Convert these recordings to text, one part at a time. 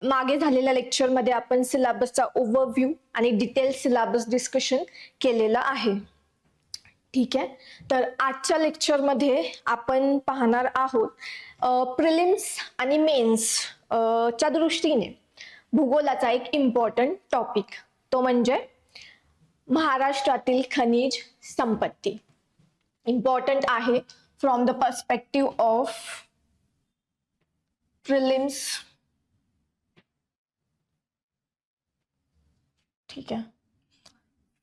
मागे झालेल्या लेक्चरमध्ये आपण सिलेबसचा ओव्हरव्ह्यू आणि डिटेल सिलेबस डिस्कशन केलेलं आहे. ठीक आहे, तर आजच्या लेक्चरमध्ये आपण पाहणार आहोत प्रिलिम्स आणि मेन्स च्या दृष्टीने भूगोलाचा एक इम्पॉर्टंट टॉपिक, तो म्हणजे महाराष्ट्रातील खनिज संपत्ती. इम्पॉर्टंट आहे from the perspective of prelims. ठीक आहे,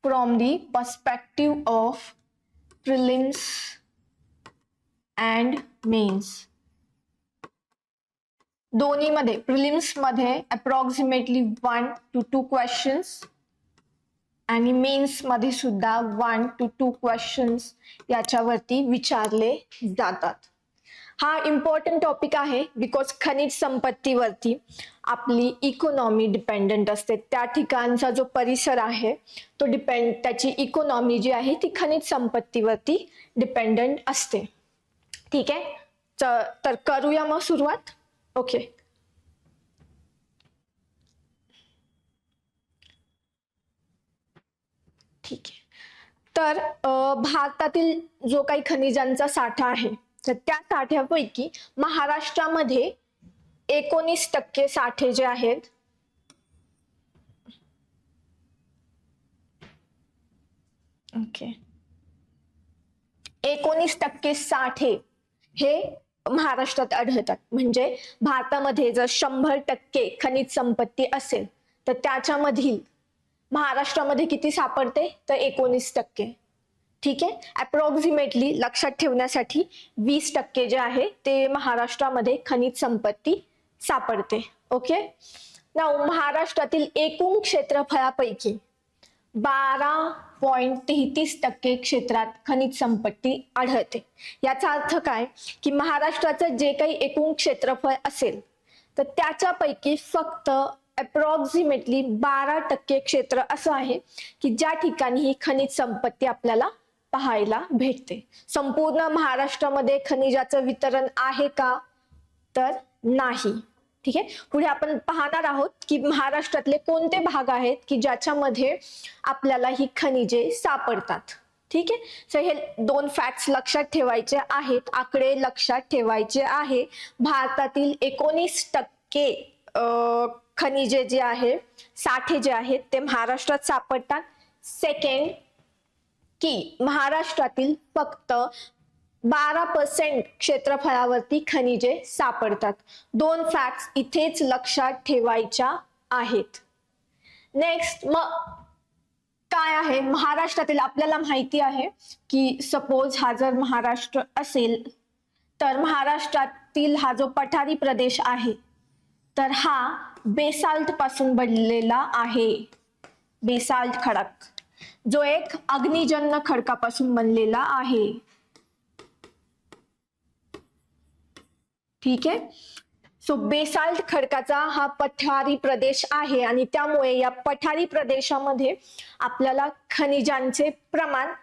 from the perspective of prelims and mains. दोन्ही मध्ये, प्रिलिम्स मध्ये अप्रॉक्सिमेटली 1 to 2 क्वेश्चन्स आणि मेन्स मध्ये सुद्धा 1 to 2 क्वेश्चन्स याच्यावरती विचारले जातात. हा इम्पॉर्टंट टॉपिक आहे बिकॉज खनिज संपत्तीवरती आपली इकॉनॉमी डिपेंडंट असते. त्या ठिकाणचा जो परिसर आहे तो त्याची इकॉनॉमी जी आहे ती खनिज संपत्तीवरती डिपेंडंट असते. ठीक आहे, तर करूया मग सुरुवात. ओके, ठीक आहे. तर भारतातील जो काही खनिजांचा साठा आहे तर त्या साठ्यापैकी महाराष्ट्रामध्ये 19% साठे जे आहेत ओके 19% साठे हे महाराष्ट्रात आढळतात. म्हणजे भारतामध्ये जर 100% खनिज संपत्ती असेल तर त्याच्यामधील महाराष्ट्रामध्ये किती सापडते तर 19%. ठीक आहे, अप्रॉक्सिमेटली लक्षात ठेवण्यासाठी 20% जे आहे ते महाराष्ट्रामध्ये खनिज संपत्ती सापडते. ओके, नाउ महाराष्ट्रातील एकूण क्षेत्रफळापैकी 12.33% क्षेत्रात खनिज संपत्ती आढळते. याचा अर्थ काय की महाराष्ट्राचं जे काही एकूण क्षेत्रफळ असेल तर त्याच्यापैकी फक्त अप्रॉक्सिमेटली 12% क्षेत्र असं आहे की ज्या ठिकाणी ही खनिज संपत्ती आपल्याला पाहायला भेटते. संपूर्ण महाराष्ट्रामध्ये खनिजाचं वितरण आहे का तर नाही. ठीक आहे, पुढे आपण पाहणार आहोत की महाराष्ट्रातले कोणते भाग आहेत की ज्याच्यामध्ये आपल्याला ही खनिजे सापडतात. ठीक आहे, सो हे 2 फॅक्ट्स लक्षात ठेवायचे आहेत, आकडे लक्षात ठेवायचे आहे. भारतातील 19% खनिजे जे आहे साठे जे आहेत ते महाराष्ट्रात सापडतात. सेकंड की महाराष्ट्रातील फक्त 12% क्षेत्रफळावरती खनिजे सापडतात. 2 फॅक्ट्स इथेच लक्षात ठेवायच्या आहेत. नेक्स्ट, मग काय आहे महाराष्ट्रातील, आपल्याला माहिती आहे की सपोज हा जर महाराष्ट्र असेल तर महाराष्ट्रातील हा जो पठारी प्रदेश आहे तर हा बेसाल्ट पासून बनलेला आहे. बेसाल्ट खडक जो एक अग्निजन्य खडकापासून बनलेला आहे. ठीक आहे, सो बेसाल्ट खडकाचा हा पठारी प्रदेश आहे आणि त्यामुळे या पठारी प्रदेशामध्ये आपल्याला खनिजांचे प्रमाण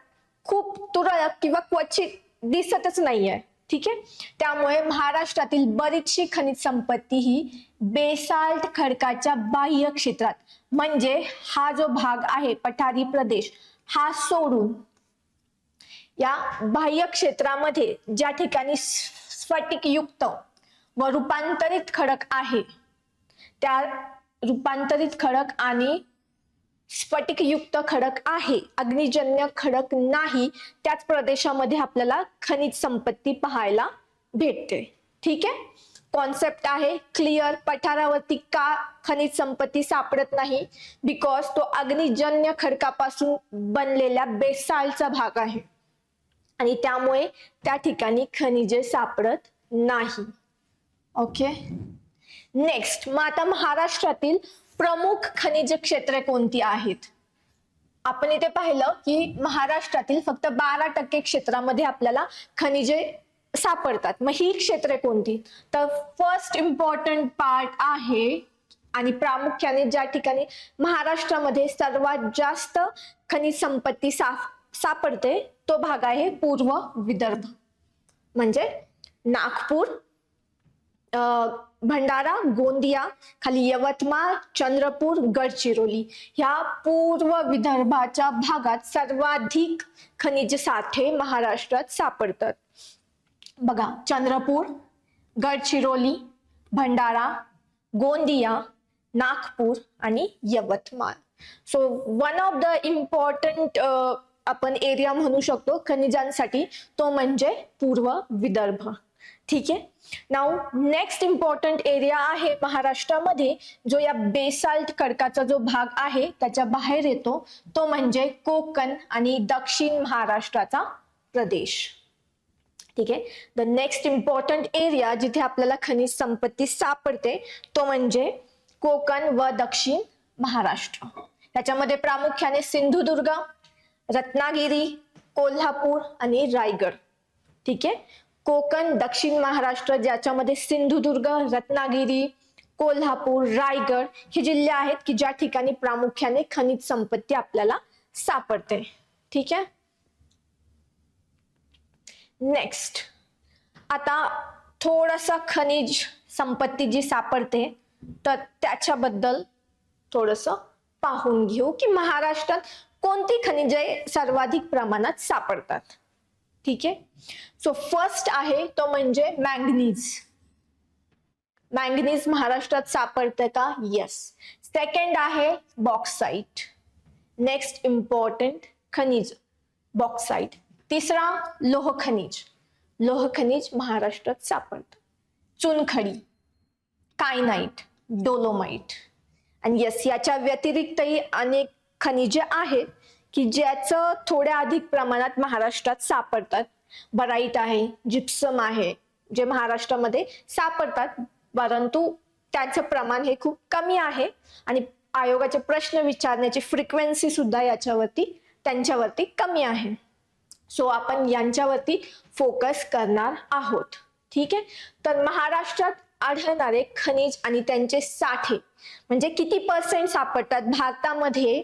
खूप तुरळक किंवा क्वचित दिसतच नाहीये. ठीक आहे, त्यामुळे महाराष्ट्रातील बरीचशी खनिज संपत्ती ही बेसाल्ट खडकाच्या बाह्य क्षेत्रात, म्हणजे हा जो भाग आहे पठारी प्रदेश हा सोडून या बाह्य क्षेत्रामध्ये ज्या ठिकाणी स्फटिकयुक्त व रूपांतरित खडक आहे त्या रूपांतरित खडक आणि स्फटिकयुक्त खडक आहे, अग्निजन्य खडक नाही, त्याच प्रदेशामध्ये आपल्याला खनिज संपत्ती पाहायला भेटते. ठीक आहे, कॉन्सेप्ट आहे क्लिअर. पठारावरती का खनिज संपत्ती सापडत नाही बिकॉज तो अग्निजन्य खडकापासून बनलेल्या बेसाल्टचा भाग आहे आणि त्यामुळे त्या ठिकाणी खनिजे सापडत नाही. ओके, नेक्स्ट, मग आता महाराष्ट्रातील प्रमुख खनिज क्षेत्रे कोणती आहेत. आपण इथे पाहिलं की महाराष्ट्रातील फक्त 12% क्षेत्रामध्ये आपल्याला खनिजे सापडतात. मग ही क्षेत्रे कोणती तर फर्स्ट इम्पॉर्टंट पार्ट आहे आणि प्रामुख्याने ज्या ठिकाणी महाराष्ट्रामध्ये सर्वात जास्त खनिज संपत्ती सापडते तो भाग आहे पूर्व विदर्भ, म्हणजे नागपूर, भंडारा, गोंदिया, खाली यवतमाळ, चंद्रपूर, गडचिरोली ह्या पूर्व विदर्भाच्या भागात सर्वाधिक खनिज साठे महाराष्ट्रात सापडतात. बघा, चंद्रपूर, गडचिरोली, भंडारा, गोंदिया, नागपूर आणि Yavatmal. So one of the important आपण एरिया म्हणू शकतो खनिजांसाठी, तो म्हणजे पूर्व विदर्भ. ठीक आहे. नाउ नेक्स्ट इम्पॉर्टंट एरिया आहे महाराष्ट्रामध्ये जो या बेसाल्ट खडकाचा जो भाग आहे त्याच्या बाहेर येतो, तो म्हणजे कोकण आणि दक्षिण महाराष्ट्राचा प्रदेश. ठीक आहे. द नेक्स्ट इम्पॉर्टंट एरिया जिथे आपल्याला खनिज संपत्ती सापडते तो म्हणजे कोकण व दक्षिण महाराष्ट्र. त्याच्यामध्ये प्रामुख्याने सिंधुदुर्ग, रत्नागिरी, कोल्हापूर आणि रायगड. ठीक आहे. कोकण, दक्षिण महाराष्ट्र ज्याच्यामध्ये सिंधुदुर्ग, रत्नागिरी, कोल्हापूर, रायगड हे जिल्हे आहेत की ज्या ठिकाणी प्रामुख्याने खनिज संपत्ती आपल्याला सापडते. ठीक आहे. नेक्स्ट, आता थोडासा खनिज संपत्ती जी सापडते तर त्याच्याबद्दल थोडस पाहून घेऊ की महाराष्ट्रात कोणती खनिजे सर्वाधिक प्रमाणात सापडतात. ठीक आहे. सो फर्स्ट आहे तो म्हणजे मॅंगनीज. मॅंगनीज महाराष्ट्रात सापडते का? येस. सेकंड आहे बॉक्साइट. नेक्स्ट इम्पॉर्टंट खनिज बॉक्साइट. तिसरा लोह खनिज. लोह खनिज महाराष्ट्रात सापडतं. चुनखडी, कायनाइट, डोलोमाइट. आणि यस, याच्या व्यतिरिक्तही अनेक खनिजे आहेत की ज्याचं थोड्या अधिक प्रमाणात महाराष्ट्रात सापडतात. बराईट आहे, जिप्सम आहे, जे महाराष्ट्रामध्ये सापडतात परंतु त्याचं प्रमाण हे खूप कमी आहे आणि आयोगाचे प्रश्न विचारण्याची फ्रिक्वेन्सी सुद्धा त्यांच्यावरती कमी आहे. सो आपण यांच्यावरती फोकस करणार आहोत. ठीक आहे. तर महाराष्ट्रात आढळणारे खनिज आणि त्यांचे साठे म्हणजे किती पर्सेंट सापडतात. भारतामध्ये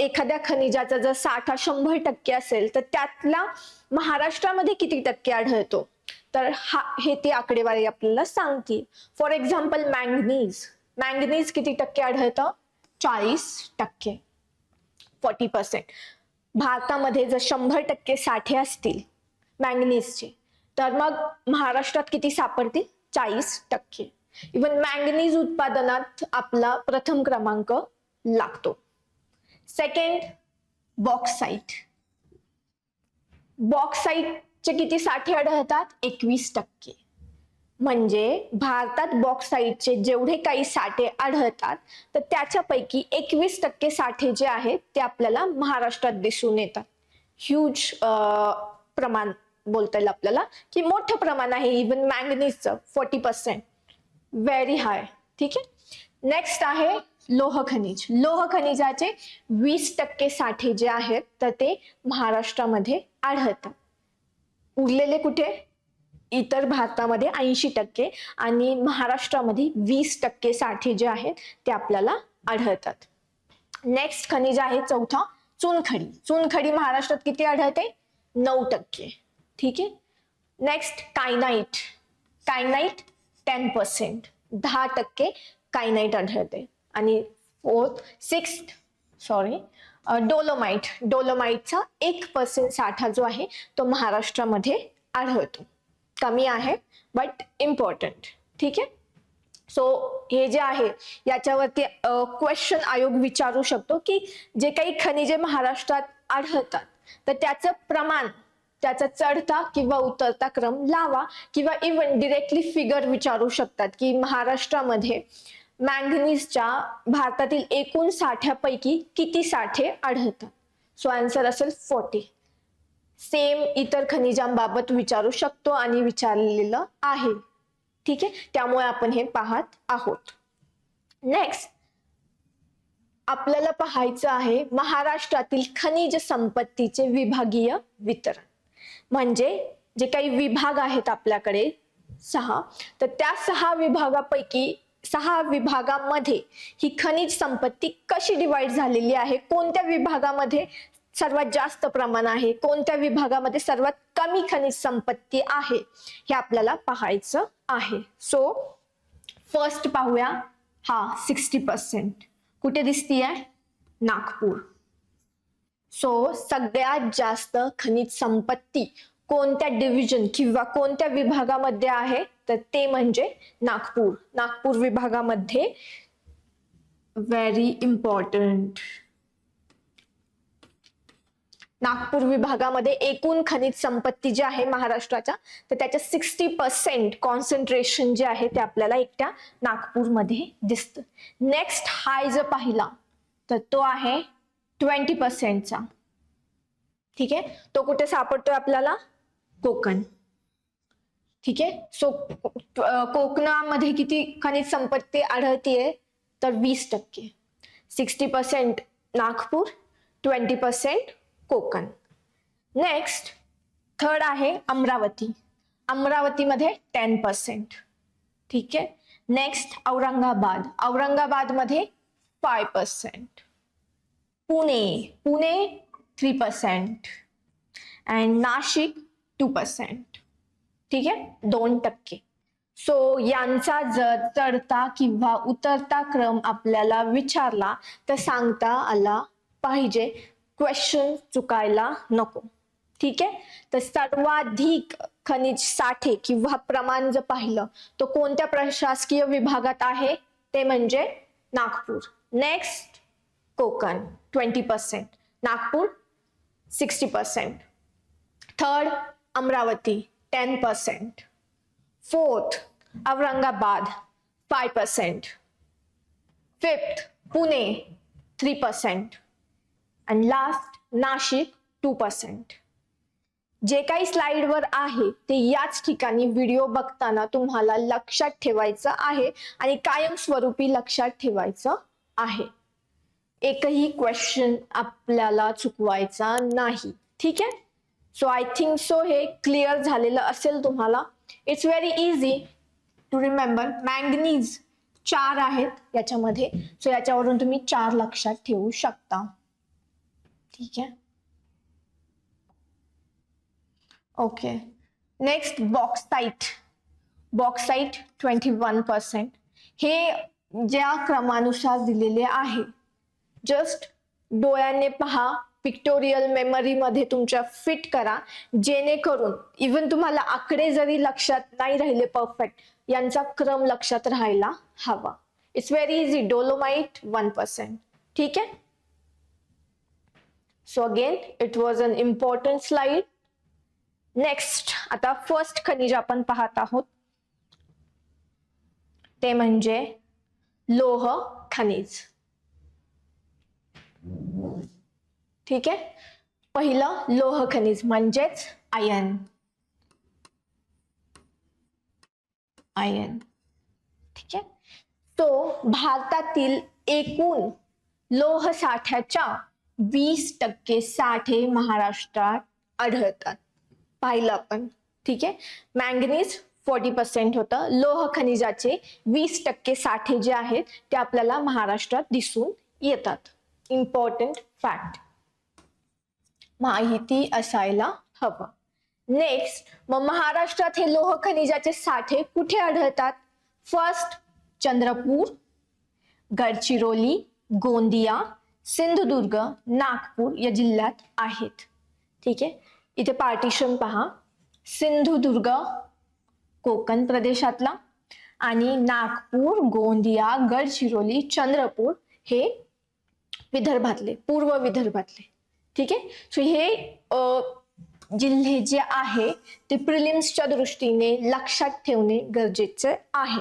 एखाद्या खनिजाचा जर साठा 100% असेल तर त्यातला महाराष्ट्रामध्ये किती टक्के आढळतो, तर हे ती आकडेवारी आपल्याला सांगते. फॉर एक्झाम्पल मॅंगनीज किती टक्के आढळतं? 40%, 40%. भारतामध्ये जर 100% साठे असतील मॅंगनीजचे तर मग महाराष्ट्रात किती सापडतील? 40%. इव्हन मॅंगनीज उत्पादनात आपला प्रथम क्रमांक लागतो. Second, bauxite. बॉक्साइटचे किती साठे आढळतात? 21%. म्हणजे भारतात बॉक्साइटचे जेवढे काही साठे आढळतात तर त्याच्यापैकी 21% साठे जे आहेत ते आपल्याला महाराष्ट्रात दिसून येतात. ह्यूज प्रमाण बोलता येईल आपल्याला की मोठं प्रमाण आहे इव्हन मॅंगनीजचं. 40%, very high. ठीक आहे. नेक्स्ट आहे लोह खनिज. लोह खनिजाचे 20% साठे जे आहेत तर ते महाराष्ट्रामध्ये आढळतात. उरलेले कुठे? इतर भारतामध्ये 80% आणि महाराष्ट्रामध्ये 20% साठे जे आहेत ते आपल्याला आढळतात. नेक्स्ट खनिज आहे चौथा, चुनखडी. चुनखडी महाराष्ट्रात किती आढळते? 9%. ठीक आहे. Next kyanite. कायनाइट 10%, 10% कायनाइट आढळते. आणि डोलोमाइट. डोलोमाइटचा 1% साठा जो आहे तो महाराष्ट्रामध्ये आढळतो. कमी आहे बट इम्पॉर्टंट. ठीक आहे. सो हे जे आहे याच्यावरती क्वेश्चन आयोग विचारू शकतो की जे काही खनिजे महाराष्ट्रात आढळतात तर त्याचं प्रमाण, त्याचा चढता किंवा उतरता क्रम लावा किंवा इव्हन डिरेक्टली फिगर विचारू शकतात की महाराष्ट्रामध्ये मॅंगनीजच्या भारतातील एकूण साठ्यापैकी किती साठे आढळतात. सो आन्सर असेल 40. सेम इतर खनिजांबाबत विचारू शकतो आणि विचारलेलं आहे. ठीक आहे. त्यामुळे आपण हे पाहत आहोत. नेक्स्ट आपल्याला पाहायचं आहे महाराष्ट्रातील खनिज संपत्तीचे विभागीय वितरण. म्हणजे जे काही विभाग आहेत आपल्याकडे 6, तर त्या 6 विभागामध्ये ही खनिज संपत्ती कशी डिवाइड झालेली आहे, कोणत्या विभागामध्ये सर्वात जास्त प्रमाण आहे, कोणत्या विभागामध्ये सर्वात कमी खनिज संपत्ती आहे, हे आपल्याला पाहायचं आहे. सो फर्स्ट पाहूया, हा 60% कुठे दिसतीये? नागपूर. सो सगळ्यात जास्त खनिज संपत्ती कोणत्या डिव्हिजन किंवा कोणत्या विभागामध्ये आहे, तर ते म्हणजे नागपूर. नागपूर विभागामध्ये व्हेरी इम्पॉर्टंट. नागपूर विभागामध्ये एकूण खनिज संपत्ती जी आहे महाराष्ट्राच्या, तर त्याच्या 60% कॉन्सन्ट्रेशन जे आहे ते आपल्याला एकट्या नागपूरमध्ये दिसतं. नेक्स्ट हाय जर पाहिला तर तो आहे 20%चा. ठीक आहे, तो कुठे सापडतोय आपल्याला? कोकण. ठीक आहे, सो कोकणामध्ये किती खनिज संपत्ती आढळतीये? तर 20%. 60% नागपूर, 20% कोकण. नेक्स्ट थर्ड आहे अमरावती. अमरावतीमध्ये 10%. ठीक आहे, नेक्स्ट औरंगाबाद. औरंगाबादमध्ये 5%. पुणे 3%. अँड नाशिक 2%. ठीक आहे, 2%. सो यांचा जर चढता किंवा उतरता क्रम आपल्याला विचारला तर सांगता आला पाहिजे, क्वेश्चन चुकायला नको. ठीक आहे, तर सर्वाधिक खनिज साठे किंवा प्रमाण जर पाहिलं तर कोणत्या प्रशासकीय विभागात आहे, ते म्हणजे Nagpur. Next Konkan 20%, Nagpur 60%. Third Amravati 10%. Fourth Aurangabad 5%. Fifth Pune 3%. आणि लास्ट नाशिक 2%. जे काही स्लाइडवर आहे ते याच ठिकाणी व्हिडिओ बघताना तुम्हाला लक्षात ठेवायचं आहे आणि कायमस्वरूपी लक्षात ठेवायचं आहे. एकही क्वेश्चन आपल्याला चुकवायचा नाही. ठीक आहे, सो आय थिंक सो हे क्लिअर झालेलं असेल तुम्हाला. It's very easy to remember. Manganese 4 आहेत याच्यामध्ये, सो याच्यावरून तुम्ही 4 लक्षात ठेवू शकता. ठीक आहे, ओके. Next bauxite. बॉक्साइट 21%. हे ज्या क्रमानुसार दिलेले आहे, जस्ट डोळ्याने पहा, पिक्टोरियल मेमरी मध्ये तुमच्या फिट करा, जेणेकरून इवन तुम्हाला आकडे जरी लक्षात नाही राहिले परफेक्ट, यांचा क्रम लक्षात राहायला हवा. It's very easy. डोलोमाइट 1%. ठीक आहे, so again it was an important slide. Next आता फर्स्ट खनिज आपण पाहत आहोत, ते म्हणजे लोह खनिज. ठीक आहे, पहिलं लोह खनिज म्हणजेच आयर्न. ठीक आहे, तो भारतातील एकूण लोह साठ्याच्या 20% साठे महाराष्ट्रात आढळतात. पाहिलं आपण. ठीक आहे, मॅंगनीज 40% होतं. लोह खनिजाचे 20% साठे जे आहेत ते आपल्याला महाराष्ट्रात दिसून येतात. इम्पॉर्टंट फॅक्ट, माहिती असायला हवं. नेक्स्ट, मग महाराष्ट्रात हे लोह खनिजाचे साठे कुठे आढळतात? फर्स्ट चंद्रपूर, गडचिरोली, गोंदिया, सिंधुदुर्ग, नागपूर या जिल्ह्यात आहेत. ठीक आहे, इथे पार्टिशन पहा. सिंधुदुर्ग कोकण प्रदेशातला आणि नागपूर, गोंदिया, गडचिरोली, चंद्रपूर हे विदर्भातले, पूर्व विदर्भातले. ठीक आहे, सो हे जिल्हे जे आहे ते प्रिलिम्सच्या दृष्टीने लक्षात ठेवणे गरजेचे आहे.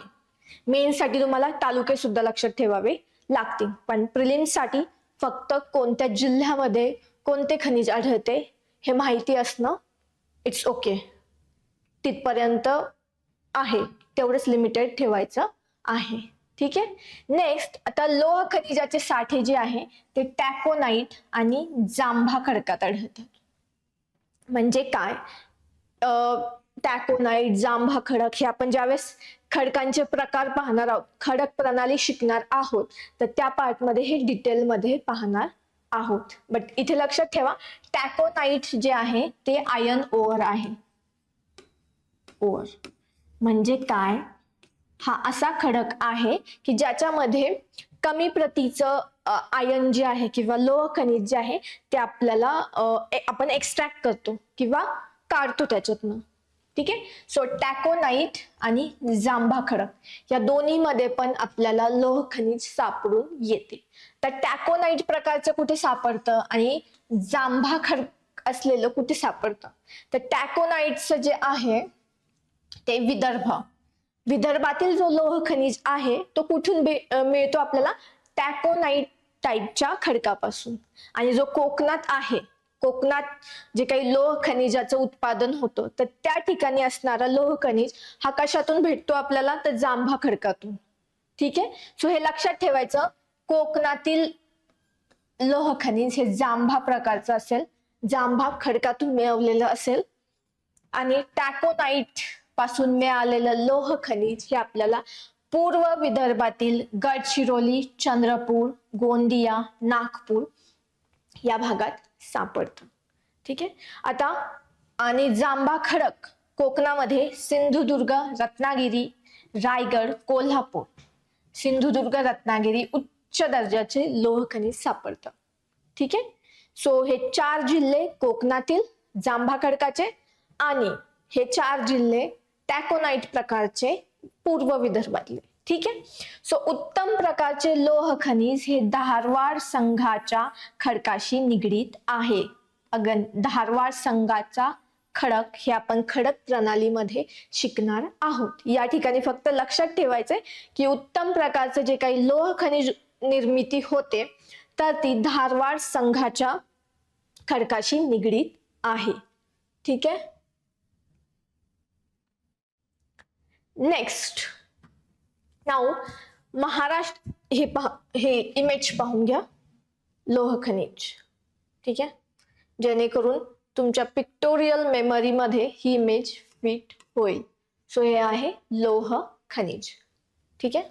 मेन्ससाठी तुम्हाला तालुके सुद्धा लक्षात ठेवावे लागतील, पण प्रिलिम्ससाठी फक्त कोणत्या जिल्ह्यामध्ये कोणते खनिज आढळते हे माहिती असणं इट्स ओके. तिथपर्यंत आहे, तेवढंच लिमिटेड ठेवायचं आहे. ठीक आहे, नेक्स्ट आता लोह खनिजाचे साठे जे आहे ते टॅकोनाइट आणि जांभा खडकात आढळतात. म्हणजे काय? टॅकोनाइट, जांभा खडक हे आपण ज्यावेळेस खडकांचे प्रकार पाहणार आहोत, खडक प्रणाली शिकणार आहोत, तर त्या पार्टमध्ये हे डिटेलमध्ये पाहणार आहोत. बट इथे लक्षात ठेवा, टॅकोनाइट जे आहे ते आयन ओअर आहे. ओअर म्हणजे काय? हा असा खडक आहे की ज्याच्यामध्ये कमी प्रतीचं आयन जे आहे किंवा लोह खनिज जे आहे ते आपल्याला आपण एक्स्ट्रॅक्ट करतो किंवा काढतो त्याच्यातनं. ठीक आहे. सो टॅकोनाइट आणि जांभा खडक या दोन्ही मध्ये पण आपल्याला लोह खनिज सापडून येते. तर टॅकोनाइट प्रकारचं कुठे सापडतं आणि जांभा खडक असलेलं कुठे सापडतं? तर टॅकोनाइटचं जे आहे ते विदर्भातील जो लोह खनिज आहे तो कुठून मिळतो आपल्याला? टॅकोनाइट टाईपच्या खडकापासून. आणि जो कोकणात आहे, कोकणात जे काही लोह खनिजाचं उत्पादन होतं तर त्या ठिकाणी असणारा लोह खनिज हा कशातून भेटतो आपल्याला? तर जांभा खडकातून. ठीक आहे. सो हे लक्षात ठेवायचं, कोकणातील लोह खनिज हे जांभा प्रकारचं असेल, जांभा खडकातून मिळवलेलं असेल. आणि टॅकोनाइट पासून मिळालेलं लोह खनिज हे आपल्याला पूर्व विदर्भातील गडचिरोली, चंद्रपूर, गोंदिया, नागपूर या भागात सापडतं. ठीक आहे. आता आणि जांभा खडक कोकणामध्ये सिंधुदुर्ग, रत्नागिरी, रायगड, कोल्हापूर, सिंधुदुर्ग, रत्नागिरी उच्च दर्जाचे लोह खनिज सापडतं. ठीक आहे. सो हे 4 जिल्हे कोकणातील जांभा खडकाचे आणि हे 4 जिल्हे टॅकोनाइट प्रकारचे पूर्व विदर्भातले. ठीक आहे. सो उत्तम प्रकारचे लोह खनिज हे धारवाड संघाच्या खडकाशी निगडीत आहे. अगन धारवाड संघाचा खडक हे आपण खडक प्रणालीमध्ये शिकणार आहोत. या ठिकाणी फक्त लक्षात ठेवायचंय की उत्तम प्रकारचे जे काही लोह खनिज निर्मिती होते तर ती धारवाड संघाच्या खडकाशी निगडीत आहे. ठीक आहे. नेक्स्ट नाउ महाराष्ट्र हे इमेज पाहून घ्या लोह खनिज. ठीक आहे. जेणेकरून तुमच्या पिक्टोरियल मेमरी मध्ये ही इमेज फिट होईल. सो हे आहे लोह खनिज. ठीक आहे.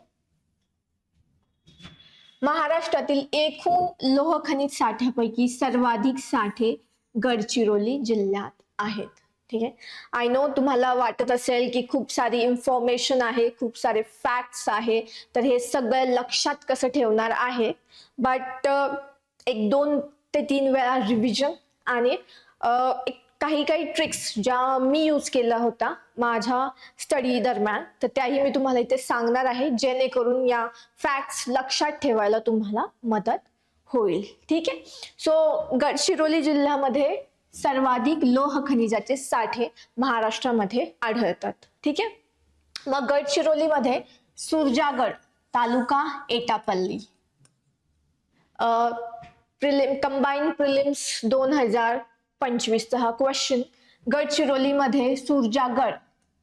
महाराष्ट्रातील एकूण लोह खनिज साठ्यापैकी सर्वाधिक साठे गडचिरोली जिल्ह्यात आहेत. ठीक आहे. आय नो तुम्हाला वाटत असेल की खूप सारी इन्फॉर्मेशन आहे, खूप सारे फॅक्ट्स आहे, तर हे सगळं लक्षात कसं ठेवणार आहे. बट 1-2 ते 3 वेळा रिव्हिजन आणि काही ट्रिक्स ज्या मी यूज केला होता माझ्या स्टडी दरम्यान तर त्याही मी तुम्हाला इथे सांगणार आहे, जेणेकरून या फॅक्ट्स लक्षात ठेवायला तुम्हाला मदत होईल. ठीक आहे. सो गडचिरोली जिल्ह्यामध्ये सर्वाधिक लोह खनिजाचे साठे महाराष्ट्रामध्ये आढळतात. ठीक आहे. मग गडचिरोलीमध्ये सुरजागड तालुका एटापल्ली, कंबाईन प्रिलिम्स 2025 चा हा क्वेश्चन. गडचिरोलीमध्ये सुरजागड.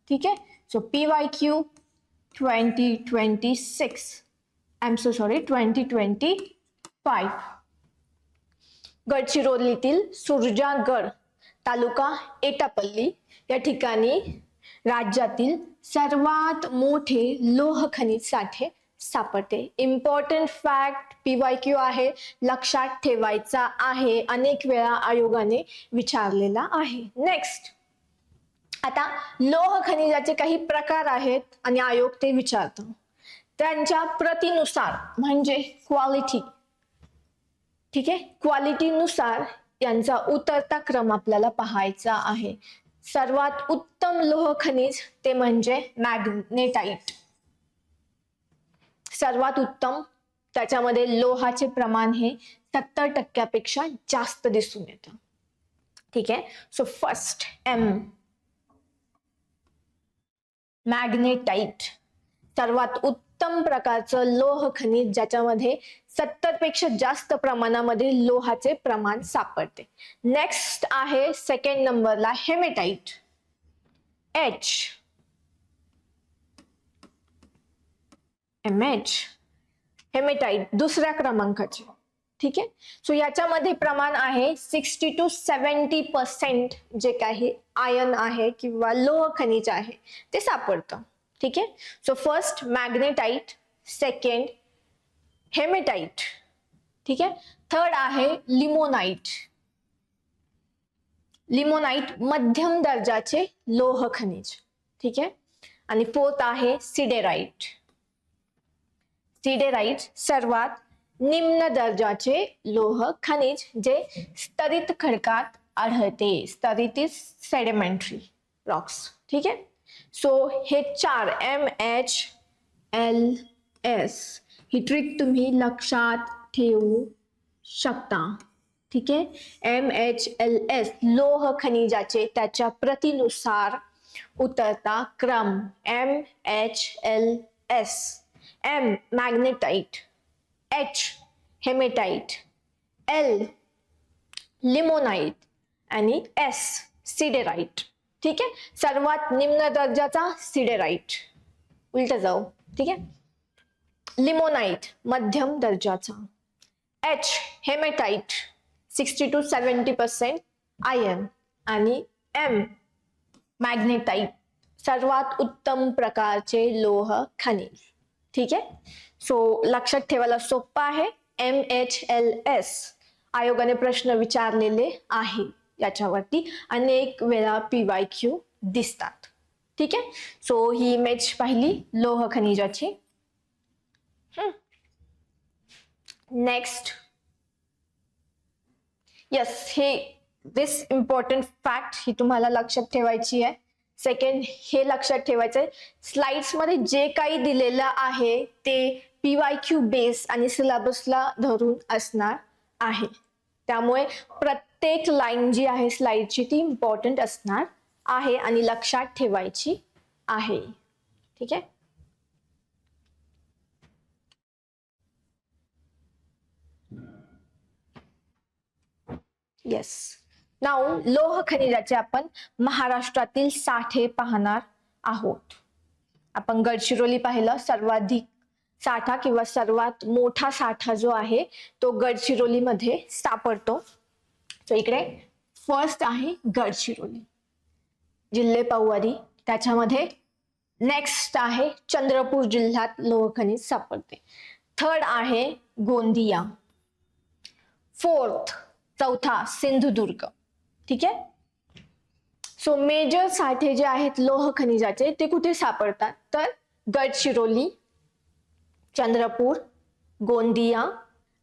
ठीक आहे. So PYQ 2026 I am so sorry 2025. गडचिरोलीतील Surjagad तालुका एटापल्ली या ठिकाणी राज्यातील सर्वात मोठे लोह खनिज साठे सापडते. इम्पॉर्टंट फॅक्ट PYQ आहे, लक्षात ठेवायचा आहे, अनेक वेळा आयोगाने विचारलेला आहे. नेक्स्ट, आता लोह खनिजाचे काही प्रकार आहेत आणि आयोग ते विचारतो. त्यांच्या प्रतीनुसार म्हणजे क्वालिटी. ठीक आहे. क्वालिटीनुसार यांचा उतरता क्रम आपल्याला पाहायचा आहे. सर्वात उत्तम लोह खनिज ते म्हणजे मॅग्नेटाइट. सर्वात उत्तम, त्याच्यामध्ये लोहाचे प्रमाण हे 70% जास्त दिसून येतं. ठीक आहे. सो फर्स्ट M मॅग्नेटाइट सर्वात उत्तम प्रकारचं लोह खनिज ज्याच्यामध्ये 70% जास्त प्रमाणामध्ये लोहाचे प्रमाण सापडते. नेक्स्ट आहे सेकंड नंबरला हेमेटाइट H. हेमेटाइट दुसऱ्या क्रमांकाचे. ठीक आहे. सो याच्यामध्ये प्रमाण आहे 60 to 70% जे काही आयन आहे किंवा लोह खनिज आहे ते सापडतं. ठीक आहे. So first magnetite, second hematite. ठीक आहे. थर्ड आहे लिमोनाइट. लिमोनाइट मध्यम दर्जाचे लोह खनिज. ठीक आहे. आणि फोर्थ आहे सिडेराइट. सिडेराइट सर्वात निम्न दर्जाचे लोह खनिज जे स्तरित खडकात आढळते. स्तरित इज सेडिमेंटरी रॉक्स. ठीक आहे. सो हे 4 MHLS ही ट्रिक तुम्ही लक्षात ठेवू शकता. ठीक आहे. MHLS लोह खनिजाचे त्याच्या प्रतीनुसार उतरता क्रम. MHLS. M magnetite, H hematite, L limonite आणि S सिडेराइट. ठीक आहे. सर्वात निम्न दर्जाचा सिडेराइट. उलट जाऊ. ठीक आहे. लिमोनाइट मध्यम दर्जाचा, H हेमेटाइट 60 to 70% आयर्न आणि M मॅग्नेटाइट सर्वात उत्तम प्रकारचे लोह खनिज. ठीक आहे. सो लक्षात ठेवायला सोपं आहे. MHLS आयोगाने प्रश्न विचारलेले आहे याच्यावरती अनेक वेळा PYQ दिसतात. ठीक आहे. सो ही इमेज पाहिली लोह खनिजाची. नेक्स्ट, यस, हे दिस इम्पॉर्टंट फॅक्ट ही तुम्हाला लक्षात ठेवायची आहे. सेकंड, हे लक्षात ठेवायचं आहे स्लाइड्स मध्ये जे काही दिलेलं आहे ते PYQ बेस आणि सिलेबसला धरून असणार आहे. त्यामुळे प्रत्येक लाईन जी आहे स्लाइडची ती इम्पॉर्टंट असणार आहे आणि लक्षात ठेवायची आहे. ठीक आहे. येस. नाउ लोह खनिजाचे आपण महाराष्ट्रातील साठे पाहणार आहोत. आपण गडचिरोली पाहिलं. सर्वाधिक साठा किंवा सर्वात मोठा साठा जो आहे तो गडचिरोली मध्ये सापडतो. तो इकडे फर्स्ट आहे गडचिरोली, जिल्हे पौवारी. त्याच्यामध्ये नेक्स्ट आहे चंद्रपूर जिल्ह्यात लोह खनिज सापडते. थर्ड आहे गोंदिया. फोर्थ, चौथा सिंधुदुर्ग. ठीक आहे. सो मेजर साठे जे आहेत लोह खनिजाचे ते कुठे सापडतात तर गडचिरोली, चंद्रपूर, गोंदिया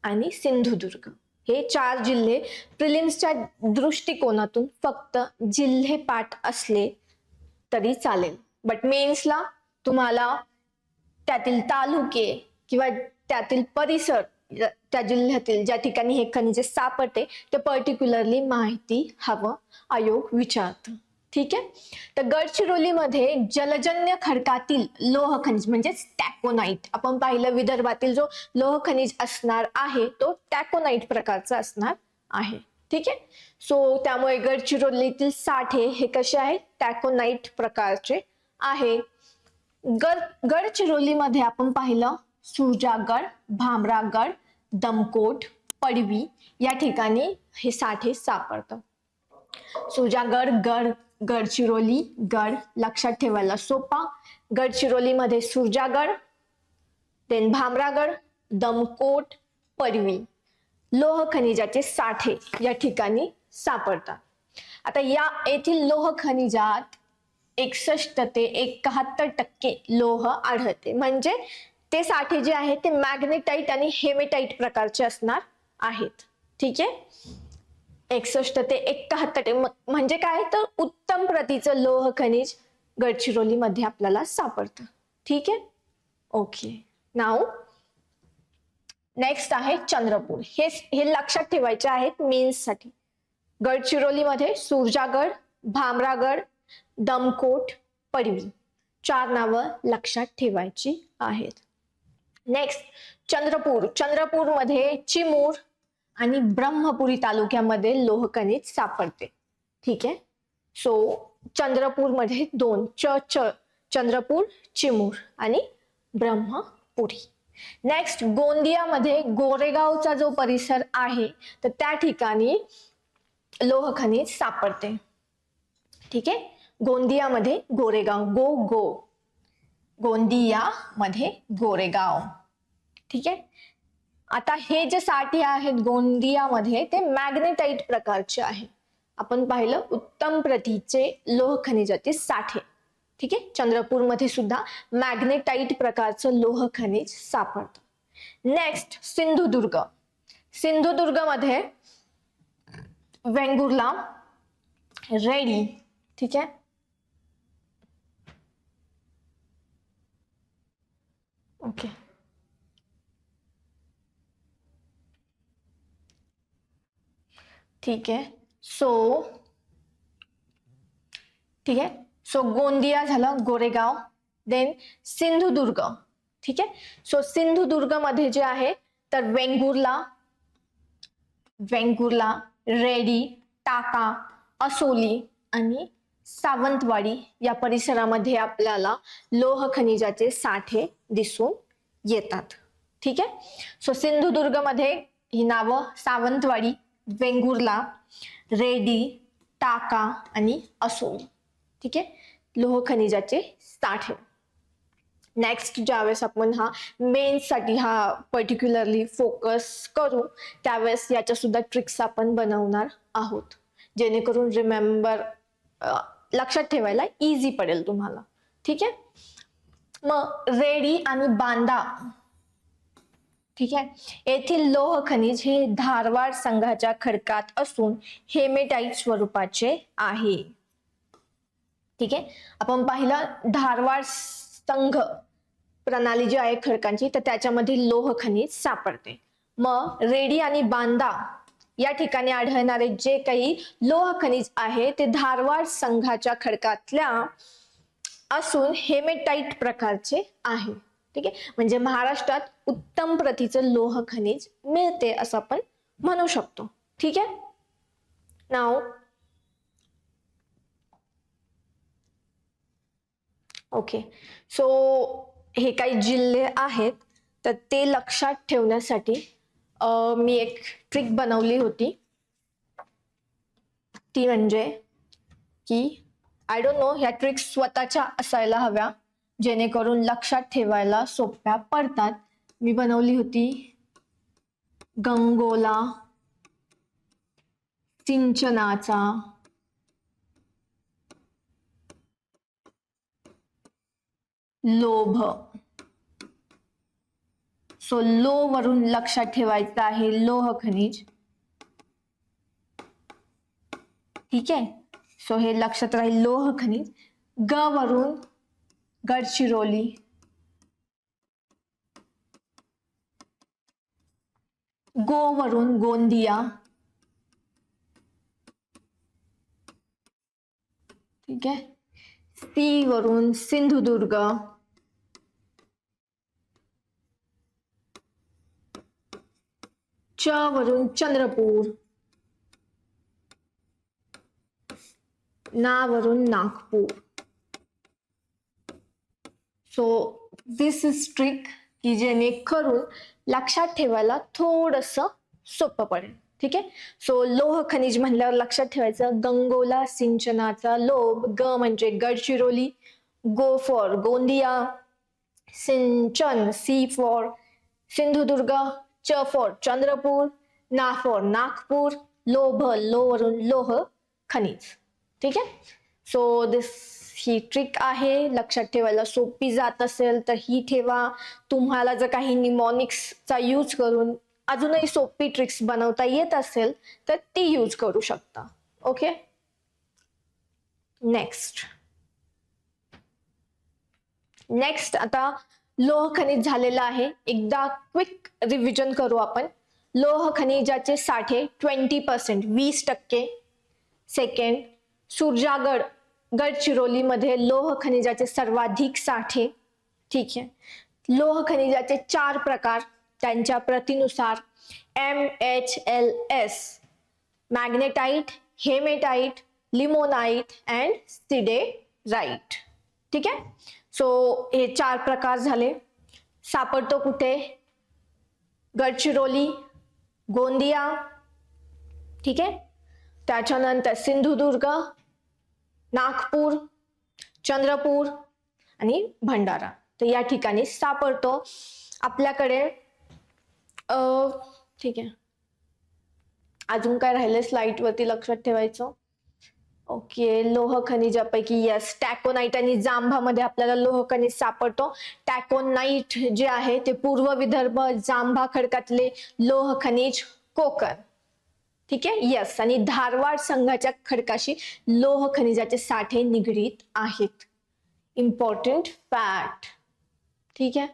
आणि सिंधुदुर्ग. हे 4 जिल्हे प्रिलिम्सच्या दृष्टिकोनातून फक्त जिल्हे पाठ असले तरी चालेल, बट मेन्सला तुम्हाला त्यातील तालुके किंवा त्यातील परिसर, त्या जिल्ह्यातील ज्या ठिकाणी हे खनिज सापडते ते पर्टिक्युलरली माहिती हवं आयोग विचारतं. ठीक आहे. तर गडचिरोलीमध्ये जलजन्य खडकातील लोह खनिज म्हणजे टॅकोनाइट. आपण पाहिलं विदर्भातील जो लोह खनिज असणार आहे तो टॅकोनाइट प्रकारचा असणार आहे. ठीक आहे. सो त्यामुळे गडचिरोलीतील साठे हे कसे आहेत टॅकोनाइट प्रकारचे आहे. गडचिरोलीमध्ये आपण पाहिलं सुरजागड, भामरागड, दमकोट, पडवी या ठिकाणी हे साठे सापडतात. सुजागड, गडचिरोली, गड लक्षात ठेवायला सोपा. गडचिरोलीमध्ये सुरजागड, देन भामरागड, दमकोट, पडवी लोह खनिजाचे साठे या ठिकाणी सापडतात. आता या येथील लोह खनिजात 61 ते 71% लोह आढळते. म्हणजे ते साठे जे आहेत ते मॅग्नेटाइट आणि हेमेटाइट प्रकारचे असणार आहेत. ठीक आहे. 61 ते 71 म्हणजे काय तर उत्तम प्रतीचं लोह खनिज गडचिरोली मध्ये आपल्याला सापडतं. ठीक आहे. ओके. नाउ नेक्स्ट आहे चंद्रपूर. हे लक्षात ठेवायचे आहेत मेन्स साठी. गडचिरोलीमध्ये सुरजागड, भामरागड, दमकोट, पडवी 4 नावं लक्षात ठेवायची आहेत. नेक्स्ट चंद्रपूरमध्ये चिमूर आणि ब्रह्मपुरी तालुक्यामध्ये लोह खनिज सापडते. ठीक आहे. सो चंद्रपूरमध्ये 2 चंद्रपूर, चिमूर आणि ब्रह्मपुरी. नेक्स्ट गोंदियामध्ये गोरेगावचा जो परिसर आहे तर त्या ठिकाणी लोह खनिज सापडते. ठीक आहे. गोंदियामध्ये गोरेगाव, गोंदियामध्ये गोरेगाव. ठीक आहे. आता हे जे साठे आहेत गोंदियामध्ये ते मॅग्नेटाइट प्रकारचे आहे. आपण पाहिलं उत्तम प्रतीचे लोह खनिजाचे साठे. ठीक आहे, चंद्रपूरमध्ये सुद्धा मॅग्नेटाइट प्रकारचं लोह खनिज सापडतं. नेक्स्ट सिंधुदुर्ग. सिंधुदुर्गमध्ये वेंगुर्ला, रेडी, ठीक आहे, ओके, ठीक आहे. ठीक आहे, सो गोंदिया झालं, गोरेगाव, देन सिंधुदुर्ग. ठीक आहे, सो सिंधुदुर्ग मध्ये जे आहे तर वेंगुर्ला, रेडी, टाका, असोली आणि सावंतवाडी या परिसरामध्ये आपल्याला लोह खनिजाचे साठे दिसून येतात. ठीक आहे, सो सिंधुदुर्ग मध्ये ही नावं सावंतवाडी, वेंगुर्ला, रेडी, टाका आणि असोली. ठीक आहे, लोह खनिजाचे साठे. नेक्स्ट ज्यावेळेस आपण हा मेन्स साठी हा पर्टिक्युलरली फोकस करू त्यावेळेस याच्या सुद्धा ट्रिक्स आपण बनवणार आहोत, जेणेकरून रिमेंबर लक्षात ठेवायला इझी पडेल तुम्हाला. ठीक आहे, मग रेडी आणि बांदा. ठीक आहे, येथील लोह खनिज हे धारवाड संघाच्या खडकात असून हेमेटाइट स्वरूपाचे आहे. ठीक आहे, आपण पाहिलं धारवाड संघ प्रणाली जी आहे खडकांची तर त्याच्यामध्ये लोह खनिज सापडते. मग रेडी आणि बांदा या ठिकाणी आढळणारे जे काही लोह खनिज आहे ते धारवाड संघाच्या खडकातल्या असून हेमेटाइट प्रकारचे आहे. ठीक आहे, म्हणजे महाराष्ट्रात उत्तम प्रतीचं लोह खनिज मिळते असं आपण म्हणू शकतो. ठीक आहे, नाव ओके, सो हे काही जिल्हे आहेत तर ते लक्षात ठेवण्यासाठी मी एक ट्रिक बनवली होती. ती म्हणजे की आय डोंट नो ह्या ट्रिक्स स्वतःच्या असायला हव्या जेणेकरून लक्षात ठेवायला सोप्या पडतात. मी बनवली होती गंगोला सिंचनाचा लोभ. सो लो वरून लक्षात ठेवायचं आहे लोह खनिज. ठीक आहे, सो हे लक्षात राहील लोह खनिज. ग वरून गडचिरोली, गो वरून गोंदिया. ठीक आहे, सी वरून सिंधुदुर्ग, च वरून चंद्रपूर, ना वरून Nagpur. So this is trick की जेणेकरून लक्षात ठेवायला थोडंसं सोपं पडेल. ठीक आहे, सो लोह खनिज म्हणल्यावर लक्षात ठेवायचं गंगोला सिंचनाचा लोभ. ग म्हणजे गडचिरोली, गो फॉर गोंदिया, सिंचन सी फॉर सिंधुदुर्ग, च फॉर चंद्रपूर, ना फॉर नागपूर, लोभ लो वरून लोह खनिज. ठीक आहे, सो दिस ही ट्रिक आहे, लक्षात ठेवायला सोपी जात असेल तर ही ठेवा. तुम्हाला जर काही निमॉनिक्सचा यूज करून अजूनही सोपी ट्रिक्स बनवता येत असेल तर ती यूज करू शकता. ओके, नेक्स्ट आता लोह खनिज झालेलं आहे. एकदा क्विक रिव्हिजन करू आपण. लोह खनिजाचे साठे 20%, 20%. सेकंड, सुरजागड गडचिरोलीमध्ये लोह खनिजाचे सर्वाधिक साठे. ठीक आहे, लोह खनिजाचे 4 प्रकार त्यांच्या प्रतीनुसार MHLS, magnetite, hematite, limonite and siderite. ठीक आहे, सो हे 4 प्रकार झाले. सापडतो कुठे? गडचिरोली, गोंदिया. ठीक आहे, त्याच्यानंतर सिंधुदुर्ग, नागपूर, चंद्रपूर आणि भंडारा. तर या ठिकाणी सापडतो. आपल्याकडे ठीक आहे, अजून काय राहिलंय स्लाइड वरती लक्षात ठेवायचं? ओके, लोह खनिजापैकी यस, टॅकोनाइट आणि जांभामध्ये आपल्याला लोह खनिज सापडतो. टॅकोनाइट जे आहे ते पूर्व विदर्भ जांभा खडकातले लोह खनिज कोकण. ठीक आहे, यस. आणि धारवाड संघाच्या खडकाशी लोह खनिजाचे साठे निगडीत आहेत. Important fact. ठीक आहे,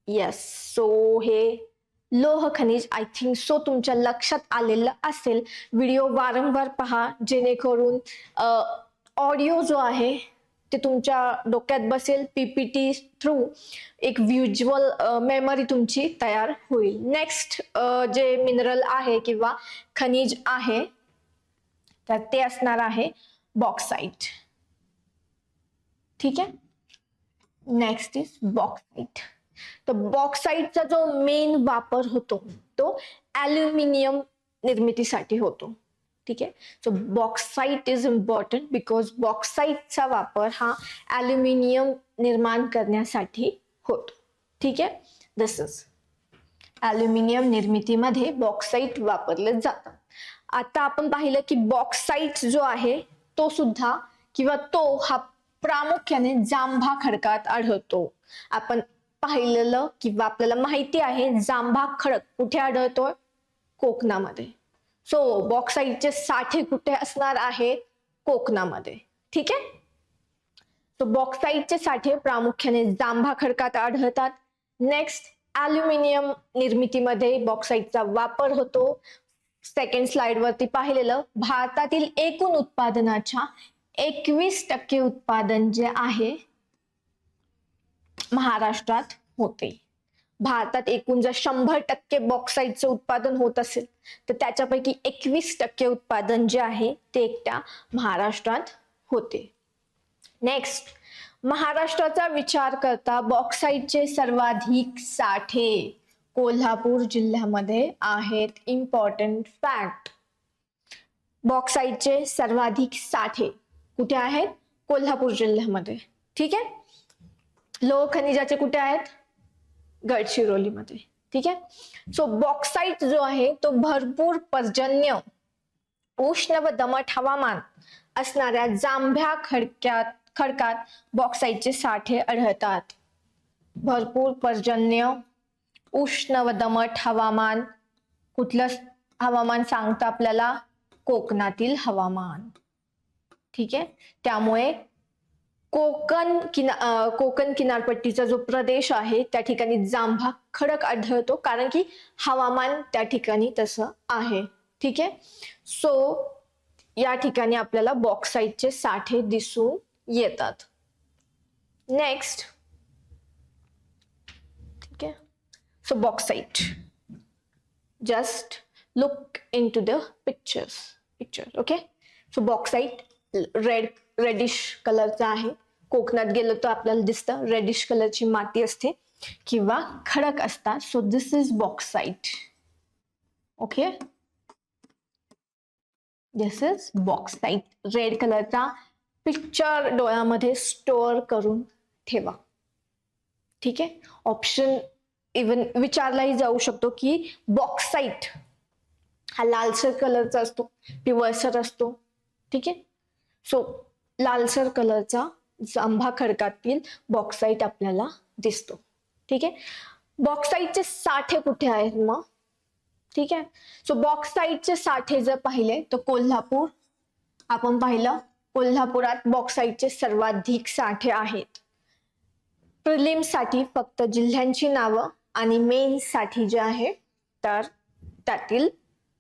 यस. सो हे लोह खनिज आय थिंक सो तुमच्या लक्षात आलेलं असेल. व्हिडिओ वारंवार पहा जेणेकरून ऑडिओ जो आहे ते तुमच्या डोक्यात बसेल. पीपीटी थ्रू एक व्हिज्युअल मेमरी तुमची तयार होईल. नेक्स्ट जे मिनरल आहे किंवा खनिज आहे तर ते असणार आहे बॉक्साइट. ठीक आहे, नेक्स्ट इज बॉक्साइट. तर बॉक्साइटचा जो मेन वापर होतो तो ॲल्युमिनियम निर्मितीसाठी होतो. ठीक आहे, so bauxite is important because बॉक्साइटचा वापर हा ॲल्युमिनियम निर्माण करण्यासाठी होतो. ठीक आहे, दिस इज ॲल्युमिनियम निर्मितीमध्ये बॉक्साइट वापरले जातं. आता आपण पाहिलं की बॉक्साइट जो आहे तो सुद्धा किंवा तो हा प्रामुख्याने जांभा खडकात आढळतो. आपण पाहिलेलं किंवा आपल्याला माहिती आहे जांभा खडक कुठे आढळतोय? कोकणामध्ये. सो बॉक्साइटचे साठे कुठे असणार आहेत? कोकणामध्ये. ठीक आहे, सो बॉक्साइटचे साठे प्रामुख्याने जांभा खडकात आढळतात. नेक्स्ट, ॲल्युमिनियम निर्मितीमध्ये बॉक्साइटचा वापर होतो. सेकंड स्लाइड वरती पाहिलेलं भारतातील एकूण उत्पादनाच्या 21% उत्पादन जे आहे महाराष्ट्रात होते. भारतात एकूण जर 100% बॉक्साइटचं उत्पादन होत असेल तर त्याच्यापैकी 21% उत्पादन जे आहे ते एकट्या महाराष्ट्रात होते. नेक्स्ट, महाराष्ट्राचा विचार करता बॉक्साइटचे सर्वाधिक साठे कोल्हापूर जिल्ह्यामध्ये आहेत. इम्पॉर्टंट फॅक्ट, बॉक्साइटचे सर्वाधिक साठे कुठे आहेत? कोल्हापूर जिल्ह्यामध्ये. ठीक आहे, लोह खनिजाचे कुठे आहेत? गडचिरोलीमध्ये. ठीक आहे, सो बॉक्साइट जो आहे तो भरपूर पर्जन्य, उष्ण व दमट हवामान असणाऱ्या जांभ्या खडकात बॉक्साइटचे साठे आढळतात. भरपूर पर्जन्य, उष्ण व दमट हवामान. कुठलं हवामान सांगतं आपल्याला? कोकणातील हवामान. ठीक आहे, त्यामुळे कोकण किनारपट्टीचा जो प्रदेश आहे त्या ठिकाणी जांभा खडक आढळतो कारण की हवामान त्या ठिकाणी तसं आहे. ठीक आहे, सो या ठिकाणी आपल्याला बॉक्साइटचे साठे दिसून येतात. नेक्स्ट, ठीक आहे, so bauxite, just look into the picture. Okay, so bauxite reddish कलरचा आहे. कोकणात गेलो तर आपल्याला दिसतं रेडिश कलरची माती असते किंवा खडक असतात. So this is bauxite. Okay, this is bauxite. Red कलरचा पिक्चर डोळ्यामध्ये स्टोअर करून ठेवा. ठीक आहे, ऑप्शन इवन विचारलाही जाऊ शकतो की बॉक्साइट हा लालसर कलरचा असतो, पिवळसर असतो. ठीक आहे, सो लालसर कलरचा जांभा खडकातील बॉक्साइट आपल्याला दिसतो. ठीक आहे, बॉक्साइटचे साठे कुठे आहेत मग? ठीक आहे, सो बॉक्साइटचे साठे जर पाहिले तर कोल्हापूर, आपण पाहिलं कोल्हापुरात बॉक्साइटचे सर्वाधिक साठे आहेत. प्रिलिम्स साठी फक्त जिल्ह्यांची नावं आणि मेन्स साठी जे आहे तर त्यातील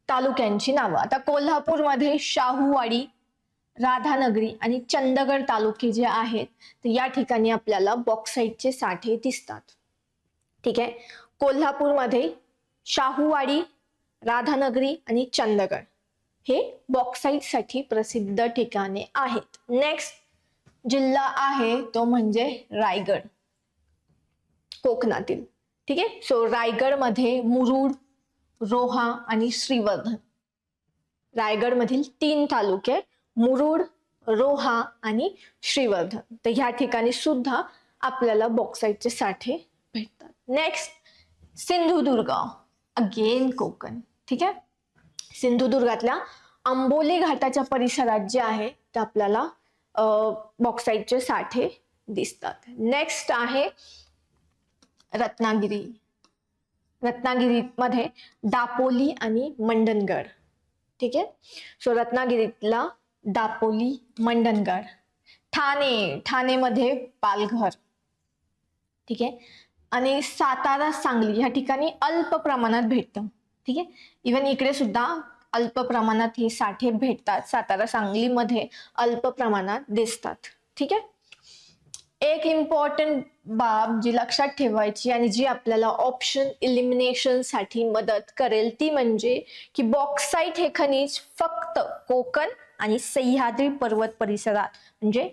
तालुक्यांची नावं. आता कोल्हापूरमध्ये शाहूवाडी, राधानगरी आणि चंदगड तालुके जे आहेत तर या ठिकाणी आपल्याला बॉक्साइटचे साठे दिसतात. ठीक आहे, कोल्हापूरमध्ये शाहूवाडी, राधानगरी आणि चंदगड हे बॉक्साइट साठी प्रसिद्ध ठिकाणे आहेत. नेक्स्ट जिल्हा आहे तो म्हणजे रायगड, कोकणातील. ठीक आहे, सो रायगड मध्ये मुरुड, रोहा आणि श्रीवर्धन. रायगड मधील 3 तालुके मुरुड, रोहा आणि श्रीवर्धन. तर ह्या ठिकाणी सुद्धा आपल्याला बॉक्साइटचे साठे भेटतात. Next Sindhudurg, again Konkan. ठीक आहे. सिंधुदुर्गातल्या आंबोली घाटाच्या परिसरात जे आहे ते आपल्याला बॉक्साईटचे साठे दिसतात. नेक्स्ट आहे रत्नागिरी. रत्नागिरीमध्ये दापोली आणि मंडणगड. ठीक आहे. सो रत्नागिरीतला दापोली, मंडणगड. ठाणेमध्ये पालघर. ठीक आहे. आणि सातारा, सांगली ह्या ठिकाणी अल्प प्रमाणात भेटतं. ठीक आहे. इव्हन इकडे सुद्धा अल्प प्रमाणात हे साठे भेटतात. सातारा, सांगलीमध्ये अल्प प्रमाणात दिसतात. ठीक आहे. एक इम्पॉर्टंट बाब जी लक्षात ठेवायची आणि जी आपल्याला ऑप्शन इलिमिनेशन साठी मदत करेल ती म्हणजे की बॉक्साईट हे खनिज फक्त कोकण आणि सह्याद्री पर्वत परिसरात म्हणजे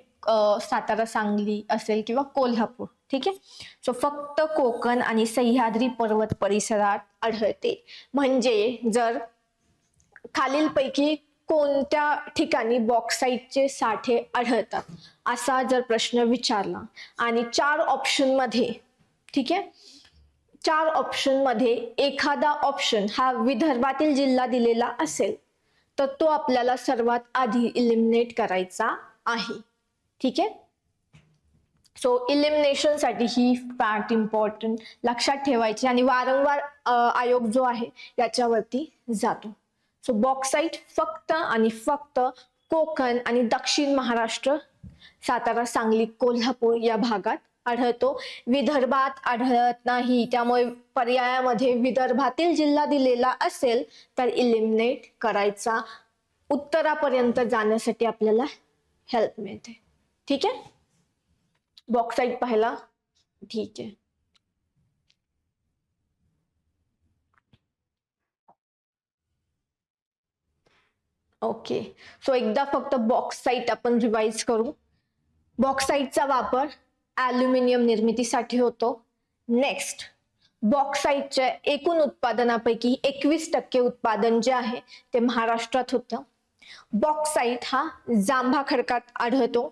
सातारा, सांगली असेल किंवा कोल्हापूर. ठीक आहे. सो फक्त कोकण आणि सह्याद्री पर्वत परिसरात आढळते. म्हणजे जर खालीलपैकी कोणत्या ठिकाणी बॉक्साईटचे साठे आढळतात असा जर प्रश्न विचारला आणि 4 ऑप्शन मध्ये, ठीक आहे, 4 ऑप्शन मध्ये एखादा ऑप्शन हा विदर्भातील जिल्हा दिलेला असेल तर तो आपल्याला सर्वात आधी इलिमिनेट करायचा आहे. ठीक आहे. सो इलिमिनेशन साठी ही फॅक्ट इम्पॉर्टंट लक्षात ठेवायची आणि वारंवार आयोग जो आहे याच्यावरती जातो. सो बॉक्साईट फक्त आणि फक्त कोकण आणि दक्षिण महाराष्ट्र, सातारा, सांगली, कोल्हापूर या भागात आढळतो. विदर्भात आढळत नाही. त्यामुळे पर्यायामध्ये विदर्भातील जिल्हा दिलेला असेल तर इलिमिनेट करायचा. उत्तरापर्यंत जाण्यासाठी आपल्याला हेल्प मिळते. ठीक आहे. बॉक्साईट पाहिला. ठीक आहे. ओके. सो एकदा फक्त बॉक्साईट आपण रिवाइज करू. बॉक्साईटचा वापर ॲल्युमिनियम निर्मितीसाठी होतो. नेक्स्ट, बॉक्साईटच्या एकूण उत्पादनापैकी 21% उत्पादन जे आहे ते महाराष्ट्रात होतं. बॉक्साईट हा जांभा खडकात आढळतो.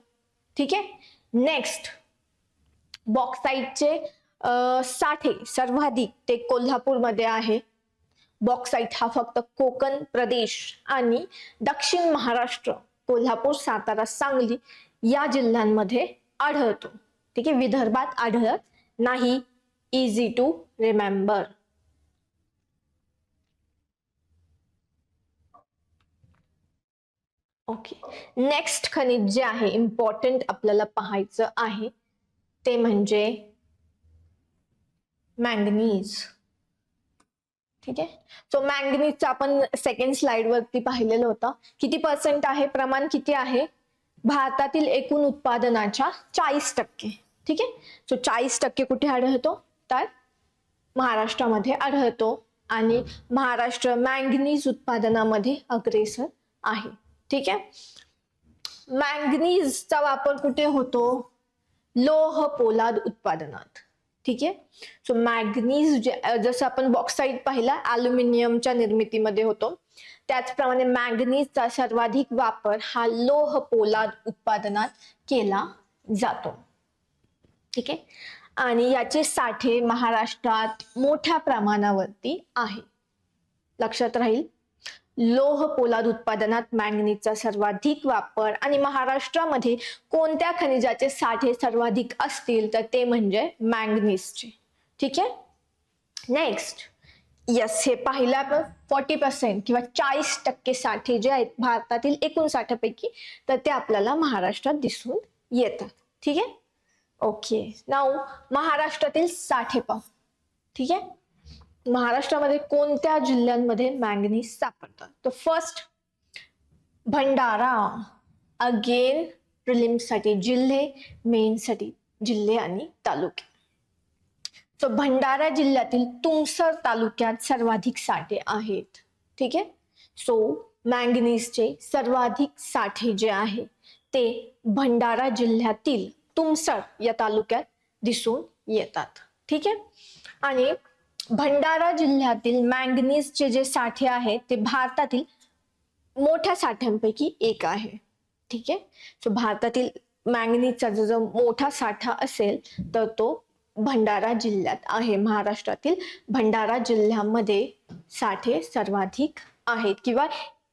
ठीक आहे. नेक्स्ट, बॉक्साईटचे साठे सर्वाधिक ते कोल्हापूरमध्ये आहे. बॉक्साईट हा फक्त कोकण प्रदेश आणि दक्षिण महाराष्ट्र, कोल्हापूर, सातारा, सांगली या जिल्ह्यांमध्ये आढळतो. ठीक आहे. विदर्भात आढळत नाही. Easy to remember. Okay. Next खनिज जे आहे इम्पॉर्टंट आपल्याला पाहायचं आहे ते म्हणजे मॅंगनीज. ठीक आहे. सो मॅंगनीजचं आपण सेकंड स्लाइड वरती पाहिलेलं होतं. किती % आहे, प्रमाण किती आहे? भारतातील एकूण उत्पादनाच्या 40%. ठीक आहे. सो 40% कुठे आढळतो तर महाराष्ट्रामध्ये आढळतो आणि महाराष्ट्र मॅंगनीज उत्पादनामध्ये अग्रेसर आहे. ठीक आहे. मॅंगनीजचा वापर कुठे होतो? लोह पोलाद उत्पादनात. ठीक आहे. सो मॅंगनीज जसं आपण बॉक्साईट पाहिला ॲल्युमिनियमच्या निर्मितीमध्ये होतो, त्याचप्रमाणे मॅंगनीजचा सर्वाधिक वापर हा लोह पोलाद उत्पादनात केला जातो. ठीक आहे. आणि याचे साठे महाराष्ट्रात मोठ्या प्रमाणावरती आहे. लक्षात राहील. लोह पोलाद उत्पादनात मॅंगनीजचा सर्वाधिक वापर आणि महाराष्ट्रामध्ये कोणत्या खनिजाचे साठे सर्वाधिक असतील तर ते म्हणजे मॅंगनीजचे. ठीक आहे. नेक्स्ट, यस, हे पाहिलं आपण 40% किंवा 40% साठे जे आहेत भारतातील एकूण साठ्यापैकी तर ते आपल्याला महाराष्ट्रात दिसून येतात. ठीक आहे. ओके. नाऊ महाराष्ट्रातील साठे पाहू. ठीक आहे. महाराष्ट्रामध्ये कोणत्या जिल्ह्यांमध्ये मॅंगनीज सापडतात? तर फर्स्ट भंडारा. अगेन प्रिलिम्ससाठी जिल्हे, मेनसाठी जिल्हे आणि तालुके. सो भंडारा जिल्ह्यातील तुमसर तालुक्यात सर्वाधिक साठे आहेत. ठीक आहे. सो मॅंगनीजचे सर्वाधिक साठे जे आहे ते भंडारा जिल्ह्यातील तुमसर या तालुक्यात दिसून येतात. ठीक आहे. आणि भंडारा जिल्ह्यातील मॅंगनीजचे जे साठे आहेत ते भारतातील मोठ्या साठ्यांपैकी एक आहे. ठीक आहे. सो भारतातील मॅंगनीजचा जो मोठा साठा असेल तर तो भंडारा जिल्ह्यात आहे. महाराष्ट्रातील भंडारा जिल्ह्यामध्ये साठे सर्वाधिक आहेत किंवा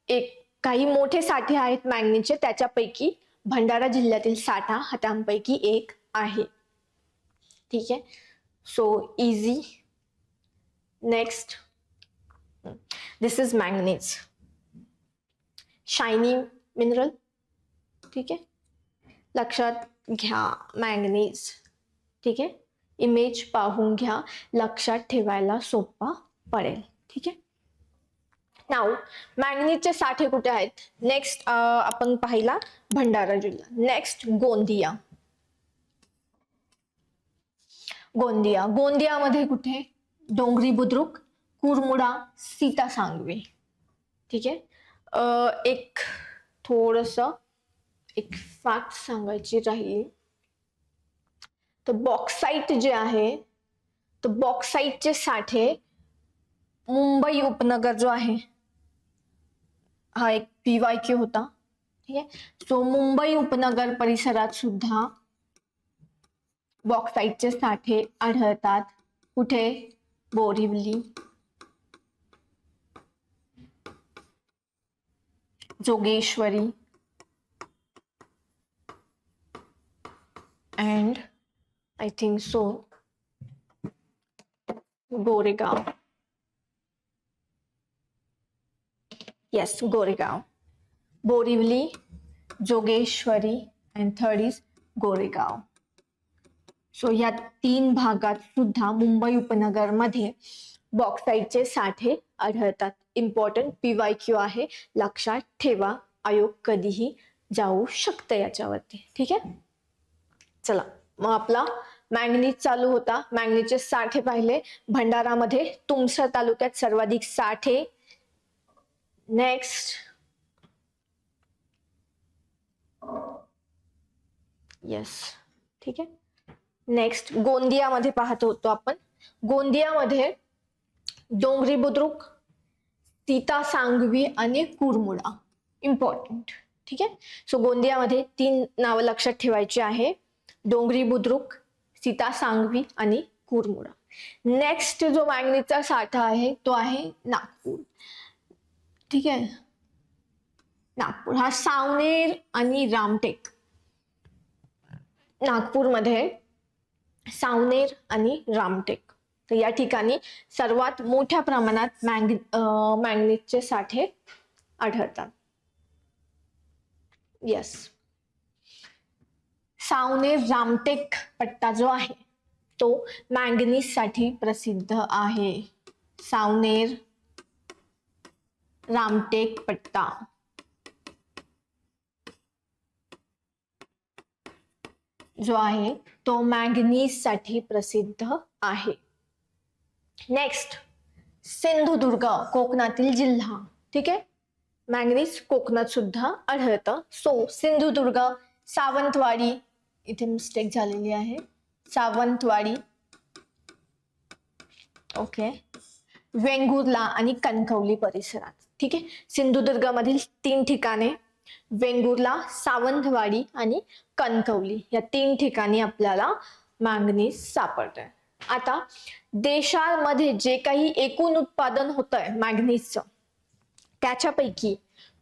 एक काही मोठे साठे आहेत मॅंगनीजचे, त्याच्यापैकी भंडारा जिल्ह्यातील साठा हा त्यांपैकी एक आहे. ठीक आहे, so easy. Next, this is manganese, shiny mineral. ठीक आहे, लक्षात घ्या मॅंगनीज. ठीक आहे, इमेज पाहून घ्या, लक्षात ठेवायला सोपा पडेल. ठीक आहे, नाव मॅंगनीजचे साठे कुठे आहेत? नेक्स्ट आपण पाहिला भंडारा जिल्हा. नेक्स्ट गोंदिया. गोंदिया, गोंदियामध्ये कुठे? डोंगरी बुद्रुक, कुरमुडा, सीता सांगवी. ठीक आहे, एक थोडस एक फॅक्ट सांगायची राहिली. तर बॉक्साईट जे आहे, तर बॉक्साईटचे साठे मुंबई उपनगर जो आहे, हा एक PYQ होता. ठीक आहे, सो मुंबई उपनगर परिसरात सुद्धा बॉक्साईटचे साठे आढळतात. कुठे? Borivali, Jogeshwari and I think so Goregaon. Yes, Goregaon, Borivali, Jogeshwari and third is Goregaon. So या 3 भागात सुद्धा मुंबई उपनगर मध्ये बॉक्साईटचे साठे आढळतात. इम्पॉर्टंट PYQ आहे, लक्षात ठेवा. आयोग कधीही जाऊ शकते याच्यावरती. ठीक आहे, चला मग आपला मॅंगनीज चालू होता. मॅंगनीजचे साठे पाहिले. भंडारामध्ये तुमसर तालुक्यात सर्वाधिक साठे. नेक्स्ट, यस, ठीक आहे. नेक्स्ट गोंदियामध्ये पाहत होतो आपण. गोंदियामध्ये डोंगरी बुद्रुक, सीता सांगवी आणि कुरमुडा. इम्पॉर्टंट. ठीक आहे, सो गोंदियामध्ये 3 नावं लक्षात ठेवायची आहे. डोंगरी बुद्रुक, सीता सांगवी आणि कुरमुडा. नेक्स्ट जो मॅंगनीजचा साठा आहे तो आहे नागपूर. ठीक आहे, नागपूर हा सावनेर आणि रामटेक. नागपूरमध्ये सावनेर आणि रामटेक, तर या ठिकाणी सर्वात मोठ्या प्रमाणात मॅंगनीजचे साठे आढळतात. यस, सावनेर रामटेक पट्टा जो आहे तो मॅंगनीज साठी प्रसिद्ध आहे. सावनेर रामटेक पट्टा जो आहे तो मॅंगनीज साठी प्रसिद्ध आहे. नेक्स्ट, सिंधुदुर्ग, कोकणातील जिल्हा. ठीक आहे, मॅंगनीज कोकणात सुद्धा आढळतं. सो सिंधुदुर्ग, सावंतवाडी, इथे मिस्टेक झालेली आहे, सावंतवाडी, ओके, वेंगुर्ला आणि कणकवली परिसरात. ठीक आहे, सिंधुदुर्गामधील 3 ठिकाणे, वेंगुर्ला, सावंतवाडी आणि कणकवली, या 3 ठिकाणी आपल्याला मॅंगनीज सापडतंय. आता देशामध्ये जे काही एकूण उत्पादन होतंय मॅंगनीजचं, त्याच्यापैकी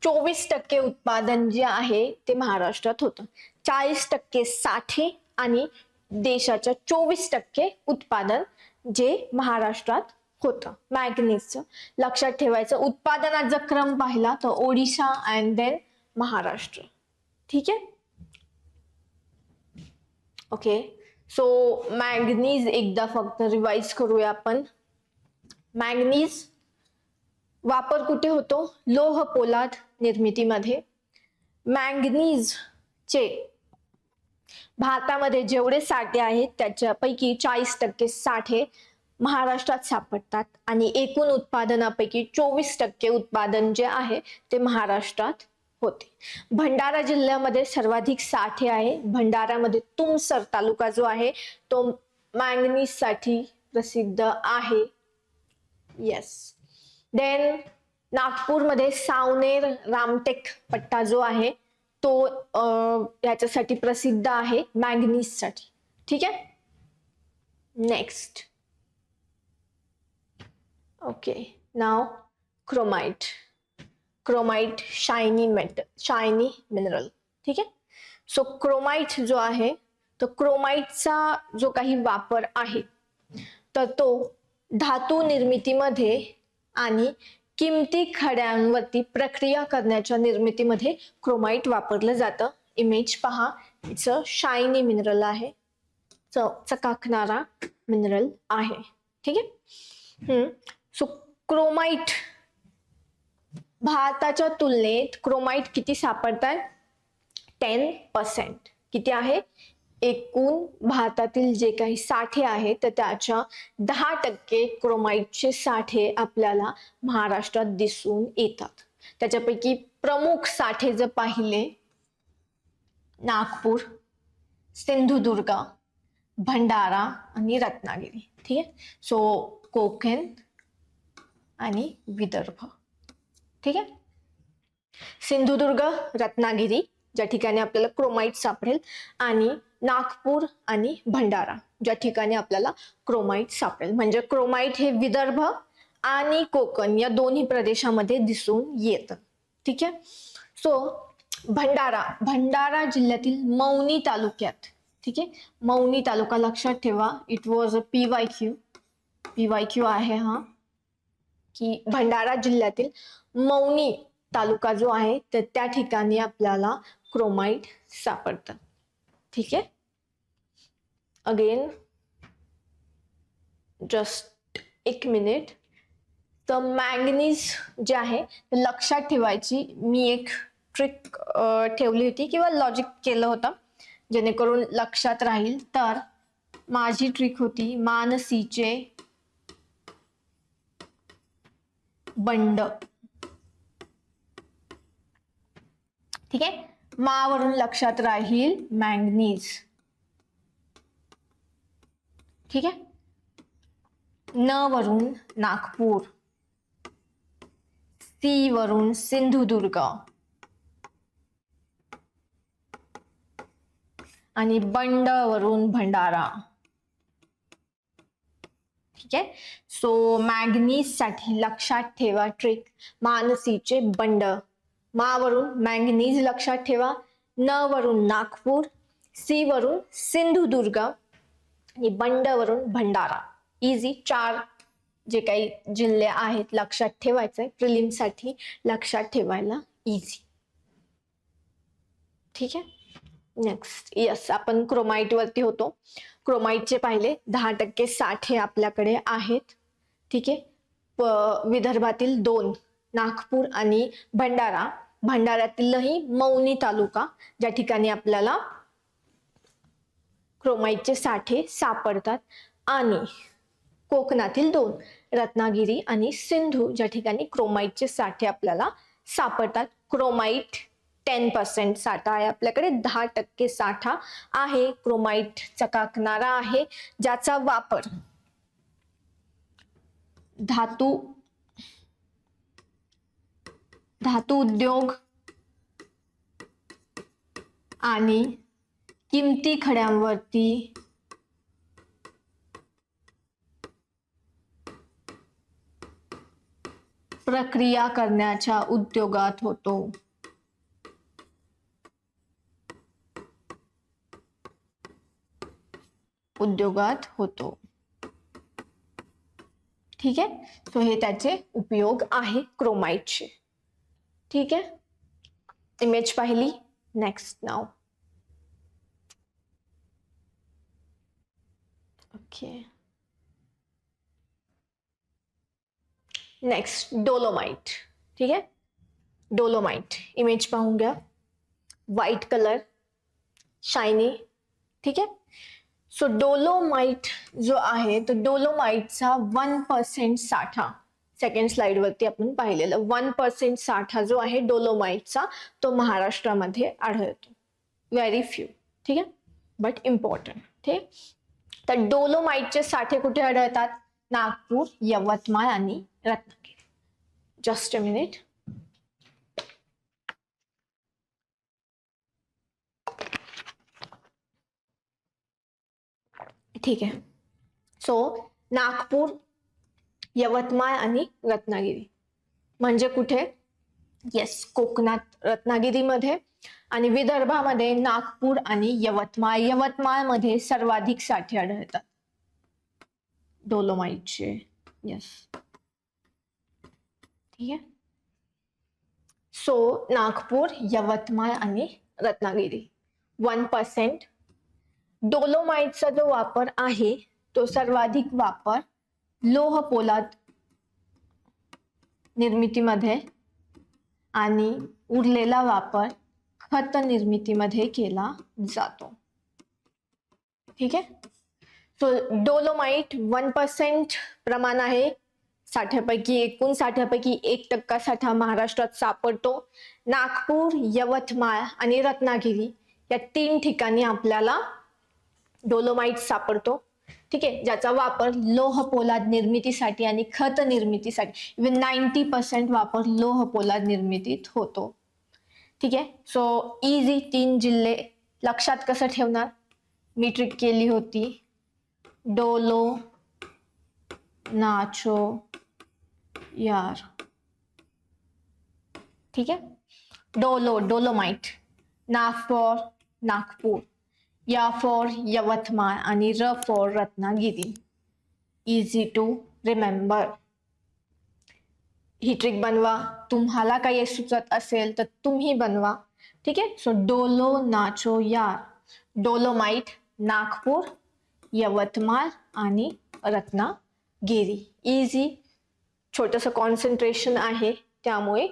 24% उत्पादन जे आहे ते महाराष्ट्रात होतं. 40% साठे आणि देशाच्या 24% उत्पादन जे महाराष्ट्रात होतं मॅंगनीजचं. लक्षात ठेवायचं, उत्पादनाचा क्रम पाहिला तर ओडिशा अँड देन महाराष्ट्र. ठीक आहे, ओके. सो मॅंगनीज एकदा फक्त रिवाइज करूया आपण. मॅंगनीज वापर कुठे होतो? लोह पोलाद निर्मितीमध्ये. मॅंगनीजचे भारतामध्ये जेवढे साठे आहेत त्याच्यापैकी 40% साठे महाराष्ट्रात सापडतात आणि एकूण उत्पादनापैकी 24% उत्पादन जे आहे ते महाराष्ट्रात होते. भंडारा जिल्ह्यामध्ये सर्वाधिक साठे आहे. भंडारामध्ये तुमसर तालुका जो आहे तो मॅंगनीज साठी प्रसिद्ध आहे. येस. देन नागपूरमध्ये सावनेर रामटेक पट्टा जो आहे तो याच्यासाठी प्रसिद्ध आहे मॅंगनीज साठी. ठीक आहे. नेक्स्ट. ओके, नाव chromite. Chromite shiny metal, shiny mineral. ठीक आहे. सो क्रोमाइट जो आहे तो क्रोमाइटचा जो काही वापर आहे तर तो धातू निर्मितीमध्ये आणि किमती खड्यांवरती प्रक्रिया करण्याच्या निर्मितीमध्ये क्रोमाइट वापरलं जातं. इमेज पहा, इट्स अ शायनी मिनरल आहे, चकाकणारा मिनरल आहे. ठीक आहे. सो क्रोमाइट, भारताच्या तुलनेत क्रोमाइट किती सापडतात? 10%. किती आहे? एकूण भारतातील जे काही साठे आहेत तर त्याच्या 10% क्रोमाइटचे साठे आपल्याला महाराष्ट्रात दिसून येतात. त्याच्यापैकी प्रमुख साठे जर पाहिले, नागपूर, सिंधुदुर्ग, भंडारा आणि रत्नागिरी. ठीक आहे. सो कोकण आणि विदर्भ. ठीक आहे. सिंधुदुर्ग, रत्नागिरी ज्या ठिकाणी आपल्याला क्रोमाइट सापडेल, आणि नागपूर आणि भंडारा ज्या ठिकाणी आपल्याला क्रोमाइट सापडेल. म्हणजे क्रोमाइट हे विदर्भ आणि कोकण या दोन्ही प्रदेशामध्ये दिसून येतं. ठीक आहे. सो भंडारा जिल्ह्यातील मौनी तालुक्यात. ठीक आहे. मौनी तालुका लक्षात ठेवा, इट वॉज अ PYQ आहे हा, की भंडारा जिल्ह्यातील मौनी तालुका जो आहे तर त्या ठिकाणी आपल्याला क्रोमाइट सापडतं. ठीक आहे. अगेन जस्ट एक मिनिट. तर मॅंगनीज जे आहे लक्षात ठेवायची, मी एक ट्रिक ठेवली होती किंवा लॉजिक केलं होतं जेणेकरून लक्षात राहील. तर माझी ट्रिक होती मानसीचे बंड. ठीक आहे. मावरून लक्षात राहील मॅंगनीज. ठीक आहे. न वरून नागपूर, सी वरून सिंधुदुर्ग आणि बंड वरून भंडारा. ठीक आहे. सो मॅंगनीज साठी लक्षात ठेवा ट्रिक, मानसीचे बंड. मा वरून मॅंगनीज लक्षात ठेवा, न वरून नागपूर, सी वरून सिंधुदुर्ग आणि बंड वरून भंडारा. इझी 4 जे काही जिल्हे आहेत लक्षात ठेवायचंय, प्रिलिम साठी लक्षात ठेवायला इझी. ठीक आहे. नेक्स्ट, यस, आपण क्रोमाइट वरती होतो. क्रोमाइटचे पाहिले 10% साठे आपल्याकडे आहेत. ठीक आहे. विदर्भातील 2, नागपूर आणि भंडारा. भंडाऱ्यातीलही मौनी तालुका ज्या ठिकाणी आपल्याला क्रोमाइटचे साठे सापडतात, आणि कोकणातील 2, रत्नागिरी आणि सिंधू ज्या ठिकाणी क्रोमाइटचे साठे आपल्याला सापडतात. क्रोमाइट 10% साठा आहे आपल्याकडे, 10% साठा आहे. क्रोमाइट चकाकणारा आहे ज्याचा वापर धातू उद्योग आणि किमती खड्यांवरती प्रक्रिया करण्याच्या उद्योगात होतो. ठीक आहे. सो हे त्याचे उपयोग आहे क्रोमाइटचे. ठीक आहे. इमेज पाहिली. नेक्स्ट नाव. ओके. Next dolomite. ठीक आहे. डोलोमाइट इमेज पाहून घ्या. White colour, shiny. ठीक आहे. सो डोलोमाइट जो आहे तो डोलोमाइटचा 1% साठा, सेकंड स्लाइड वरती आपण पाहिलेलं 1% साठा जो आहे डोलोमाइटचा तो महाराष्ट्रामध्ये आढळतो. Very few. ठीक आहे, बट इम्पॉर्टंट. ठीक. तर डोलोमाइटचे साठे कुठे आढळतात? नागपूर, यवतमाळ आणि रत्नागिरी. Just a minute. ठीक आहे. सो नागपूर, यवतमाळ आणि रत्नागिरी म्हणजे कुठे? येस, कोकणात रत्नागिरीमध्ये, आणि विदर्भामध्ये नागपूर आणि यवतमाळ. यवतमाळमध्ये सर्वाधिक साठे आढळतात डोलोमाइटचे. येस, ठीक आहे. सो नागपूर, यवतमाळ आणि रत्नागिरी 1%. डोलोमाइटचा जो वापर आहे तो सर्वाधिक वापर लोह पोलाद निर्मितीमध्ये आणि उरलेला वापर खत निर्मितीमध्ये केला जातो. ठीक आहे. सो डोलोमाइट 1% प्रमाण आहे साठ्यापैकी, एकूण साठ्यापैकी 1% साठा महाराष्ट्रात सापडतो. नागपूर, यवतमाळ आणि रत्नागिरी या 3 ठिकाणी आपल्याला डोलोमाइट सापडतो. ठीक आहे, ज्याचा वापर लोह पोलाद निर्मितीसाठी आणि खत निर्मितीसाठी, इव्हन 90% वापर लोह पोलाद निर्मितीत होतो. ठीक आहे. सो इझी 3 जिल्हे लक्षात कसं ठेवणार? मी ट्रिक केली होती. डोलो, नाचो, यार. ठीक आहे. डोलोमाइट, ना फॉर नागपूर, या फॉर यवतमाळ आणि र for Ratnagiri. Easy to remember. ही ट्रिक बनवा. तुम्हाला काही सुचत असेल तर तुम्ही बनवा. ठीक आहे. सो डोलो, नाचो, यार. डोलोमाइट नागपूर, यवतमाळ आणि रत्नागिरी. इझी, छोटंसं कॉन्सन्ट्रेशन आहे त्यामुळे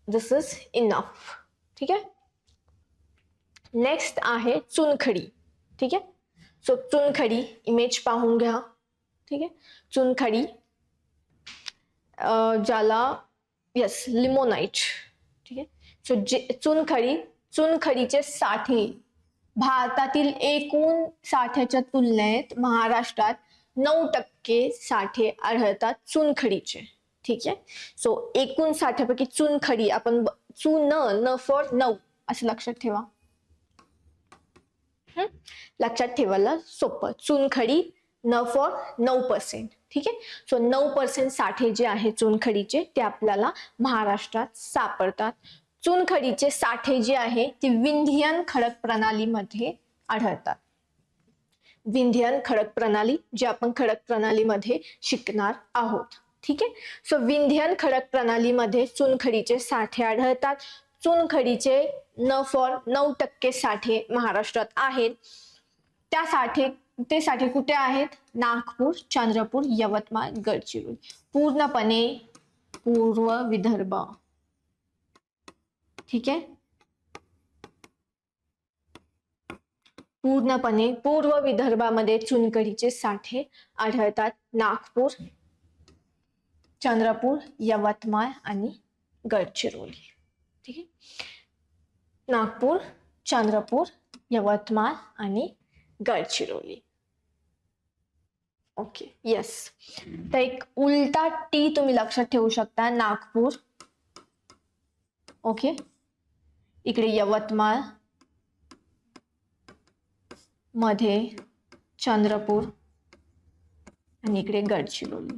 दिस इज इनफ. ठीक आहे. नेक्स्ट आहे चुनखडी. ठीक आहे. सो चुनखडी इमेज पाहून घ्या. ठीक आहे. चुनखडी ज्याला यस लिमोनाइट. ठीक आहे. सो चुनखडीचे साठे भारतातील एकूण साठ्याच्या तुलनेत महाराष्ट्रात 9% साठे आढळतात चुनखडीचे. ठीक आहे. सो एकूण साठ्यापैकी चुनखडी, आपण न फॉर 9 असं लक्षात ठेवा. लक्षात ठेवायला सोपं. चुनखडी न फॉर 9%. ठीक आहे. सो 9% साठे जे आहे चुनखडीचे ते आपल्याला महाराष्ट्रात सापडतात. चुनखडीचे साठे जे आहे ते विंध्यन खडक प्रणालीमध्ये आढळतात. विंध्यन खडक प्रणाली, जे आपण खडक प्रणालीमध्ये शिकणार आहोत. ठीक आहे. सो विंध्यन खडक प्रणालीमध्ये चुनखडीचे साठे आढळतात. चुनखडीचे न फॉर 9% साठे महाराष्ट्रात आहेत. ते साठे कुठे आहेत? नागपूर, चंद्रपूर, यवतमाळ, गडचिरोली. पूर्णपणे पूर्व विदर्भ. ठीक आहे. पूर्णपणे पूर्व विदर्भामध्ये चुनखडीचे साठे आढळतात. नागपूर, चंद्रपूर, यवतमाळ आणि गडचिरोली. ठीक आहे. नागपूर, चंद्रपूर, यवतमाळ आणि गडचिरोली. ओके. येस. तर एक उलटा टी तुम्ही लक्षात ठेवू शकता. नागपूर, ओके, इकडे यवतमाळ, मध्ये चंद्रपूर आणि इकडे गडचिरोली.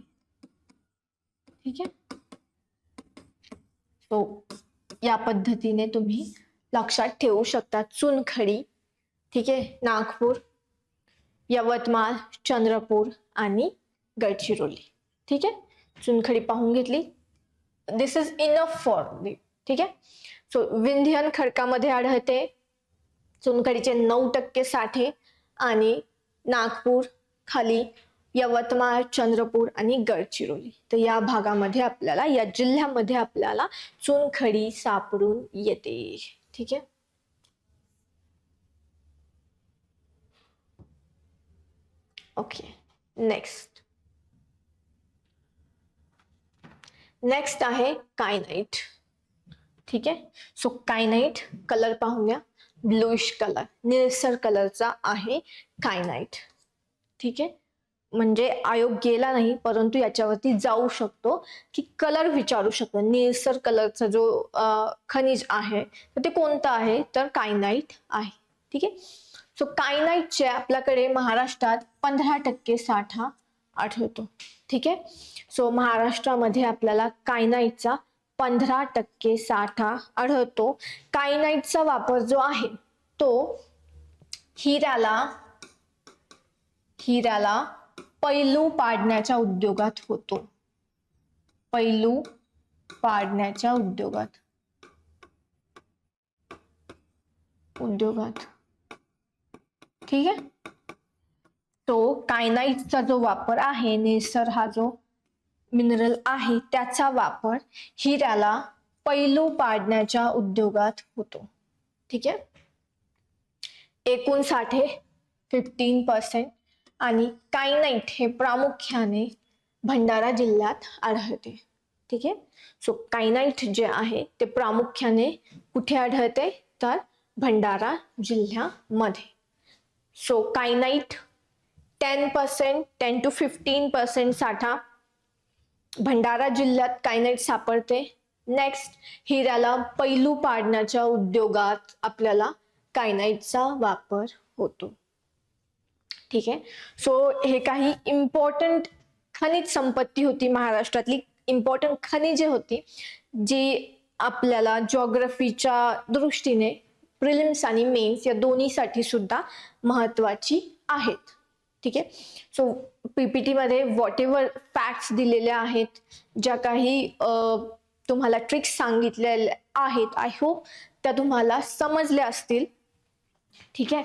ठीक आहे. सो या पद्धतीने तुम्ही लक्षात ठेवू शकता चुनखडी. ठीक आहे. नागपूर, यवतमाळ, चंद्रपूर आणि गडचिरोली. ठीक आहे. चुनखडी पाहून घेतली. दिस इज इनफ फॉर मी. ठीक आहे. सो विंध्यन खडकामध्ये आढळते चुनखडीचे 9% साठे, आणि नागपूर खाली, यवतमाळ, चंद्रपूर आणि गडचिरोली. तर या भागामध्ये आपल्याला, या जिल्ह्यामध्ये आपल्याला चुनखडी सापडून येते. ठीक आहे. ओके. नेक्स्ट आहे कायनाइट. ठीक आहे. सो कायनाइट कलर पाहूया. ब्लूइश कलर, निळसर कलरचा आहे कायनाइट. ठीक आहे. म्हणजे आयोग गेला नाही, परंतु याच्यावरती जाऊ शकतो की कलर विचारू शकतो. निळसर कलरचा जो खनिज आहे तर ते कोणतं आहे? तर कायनाइट आहे. ठीक आहे. सो कायनाईटचे आपल्याकडे महाराष्ट्रात 15% साठा आढळतो. ठीक आहे. सो महाराष्ट्रामध्ये आपल्याला कायनाईटचा 15% साठा आढळतो. कायनाईटचा वापर जो आहे तो हिऱ्याला पैलू पाडण्याच्या उद्योगात होतो. पैलू पाडण्याच्या उद्योगात ठीक आहे. तो कायनाईटचा जो वापर आहे, निळसर हा जो मिनरल आहे त्याचा वापर हिऱ्याला पैलू पाडण्याच्या उद्योगात होतो. ठीक आहे. एकूण साठे 15% आणि कायनाईट हे प्रामुख्याने भंडारा जिल्ह्यात आढळते. ठीक आहे. सो कायनाईट जे आहे ते प्रामुख्याने कुठे आढळते तर भंडारा जिल्ह्यामध्ये. सो कायनाईट 10 to 15% साठा भंडारा जिल्ह्यात कायनाईट सापडते. नेक्स्ट, हिऱ्याला पैलू पाडण्याच्या उद्योगात आपल्याला कायनाईटचा वापर होतो. ठीक आहे. सो हे काही इम्पॉर्टंट खनिज संपत्ती होती महाराष्ट्रातली, इम्पॉर्टंट खनिजे होती जी आपल्याला जिओग्राफीच्या दृष्टीने प्रिलिम्स आणि मेन्स या दोन्हीसाठी सुद्धा महत्वाची आहेत. ठीक आहे. सो पीपीटी मध्ये व्हॉट एव्हर फॅक्ट्स दिलेल्या आहेत, ज्या काही तुम्हाला ट्रिक्स सांगितलेल्या आहेत, आय होप त्या तुम्हाला समजल्या असतील. ठीक आहे.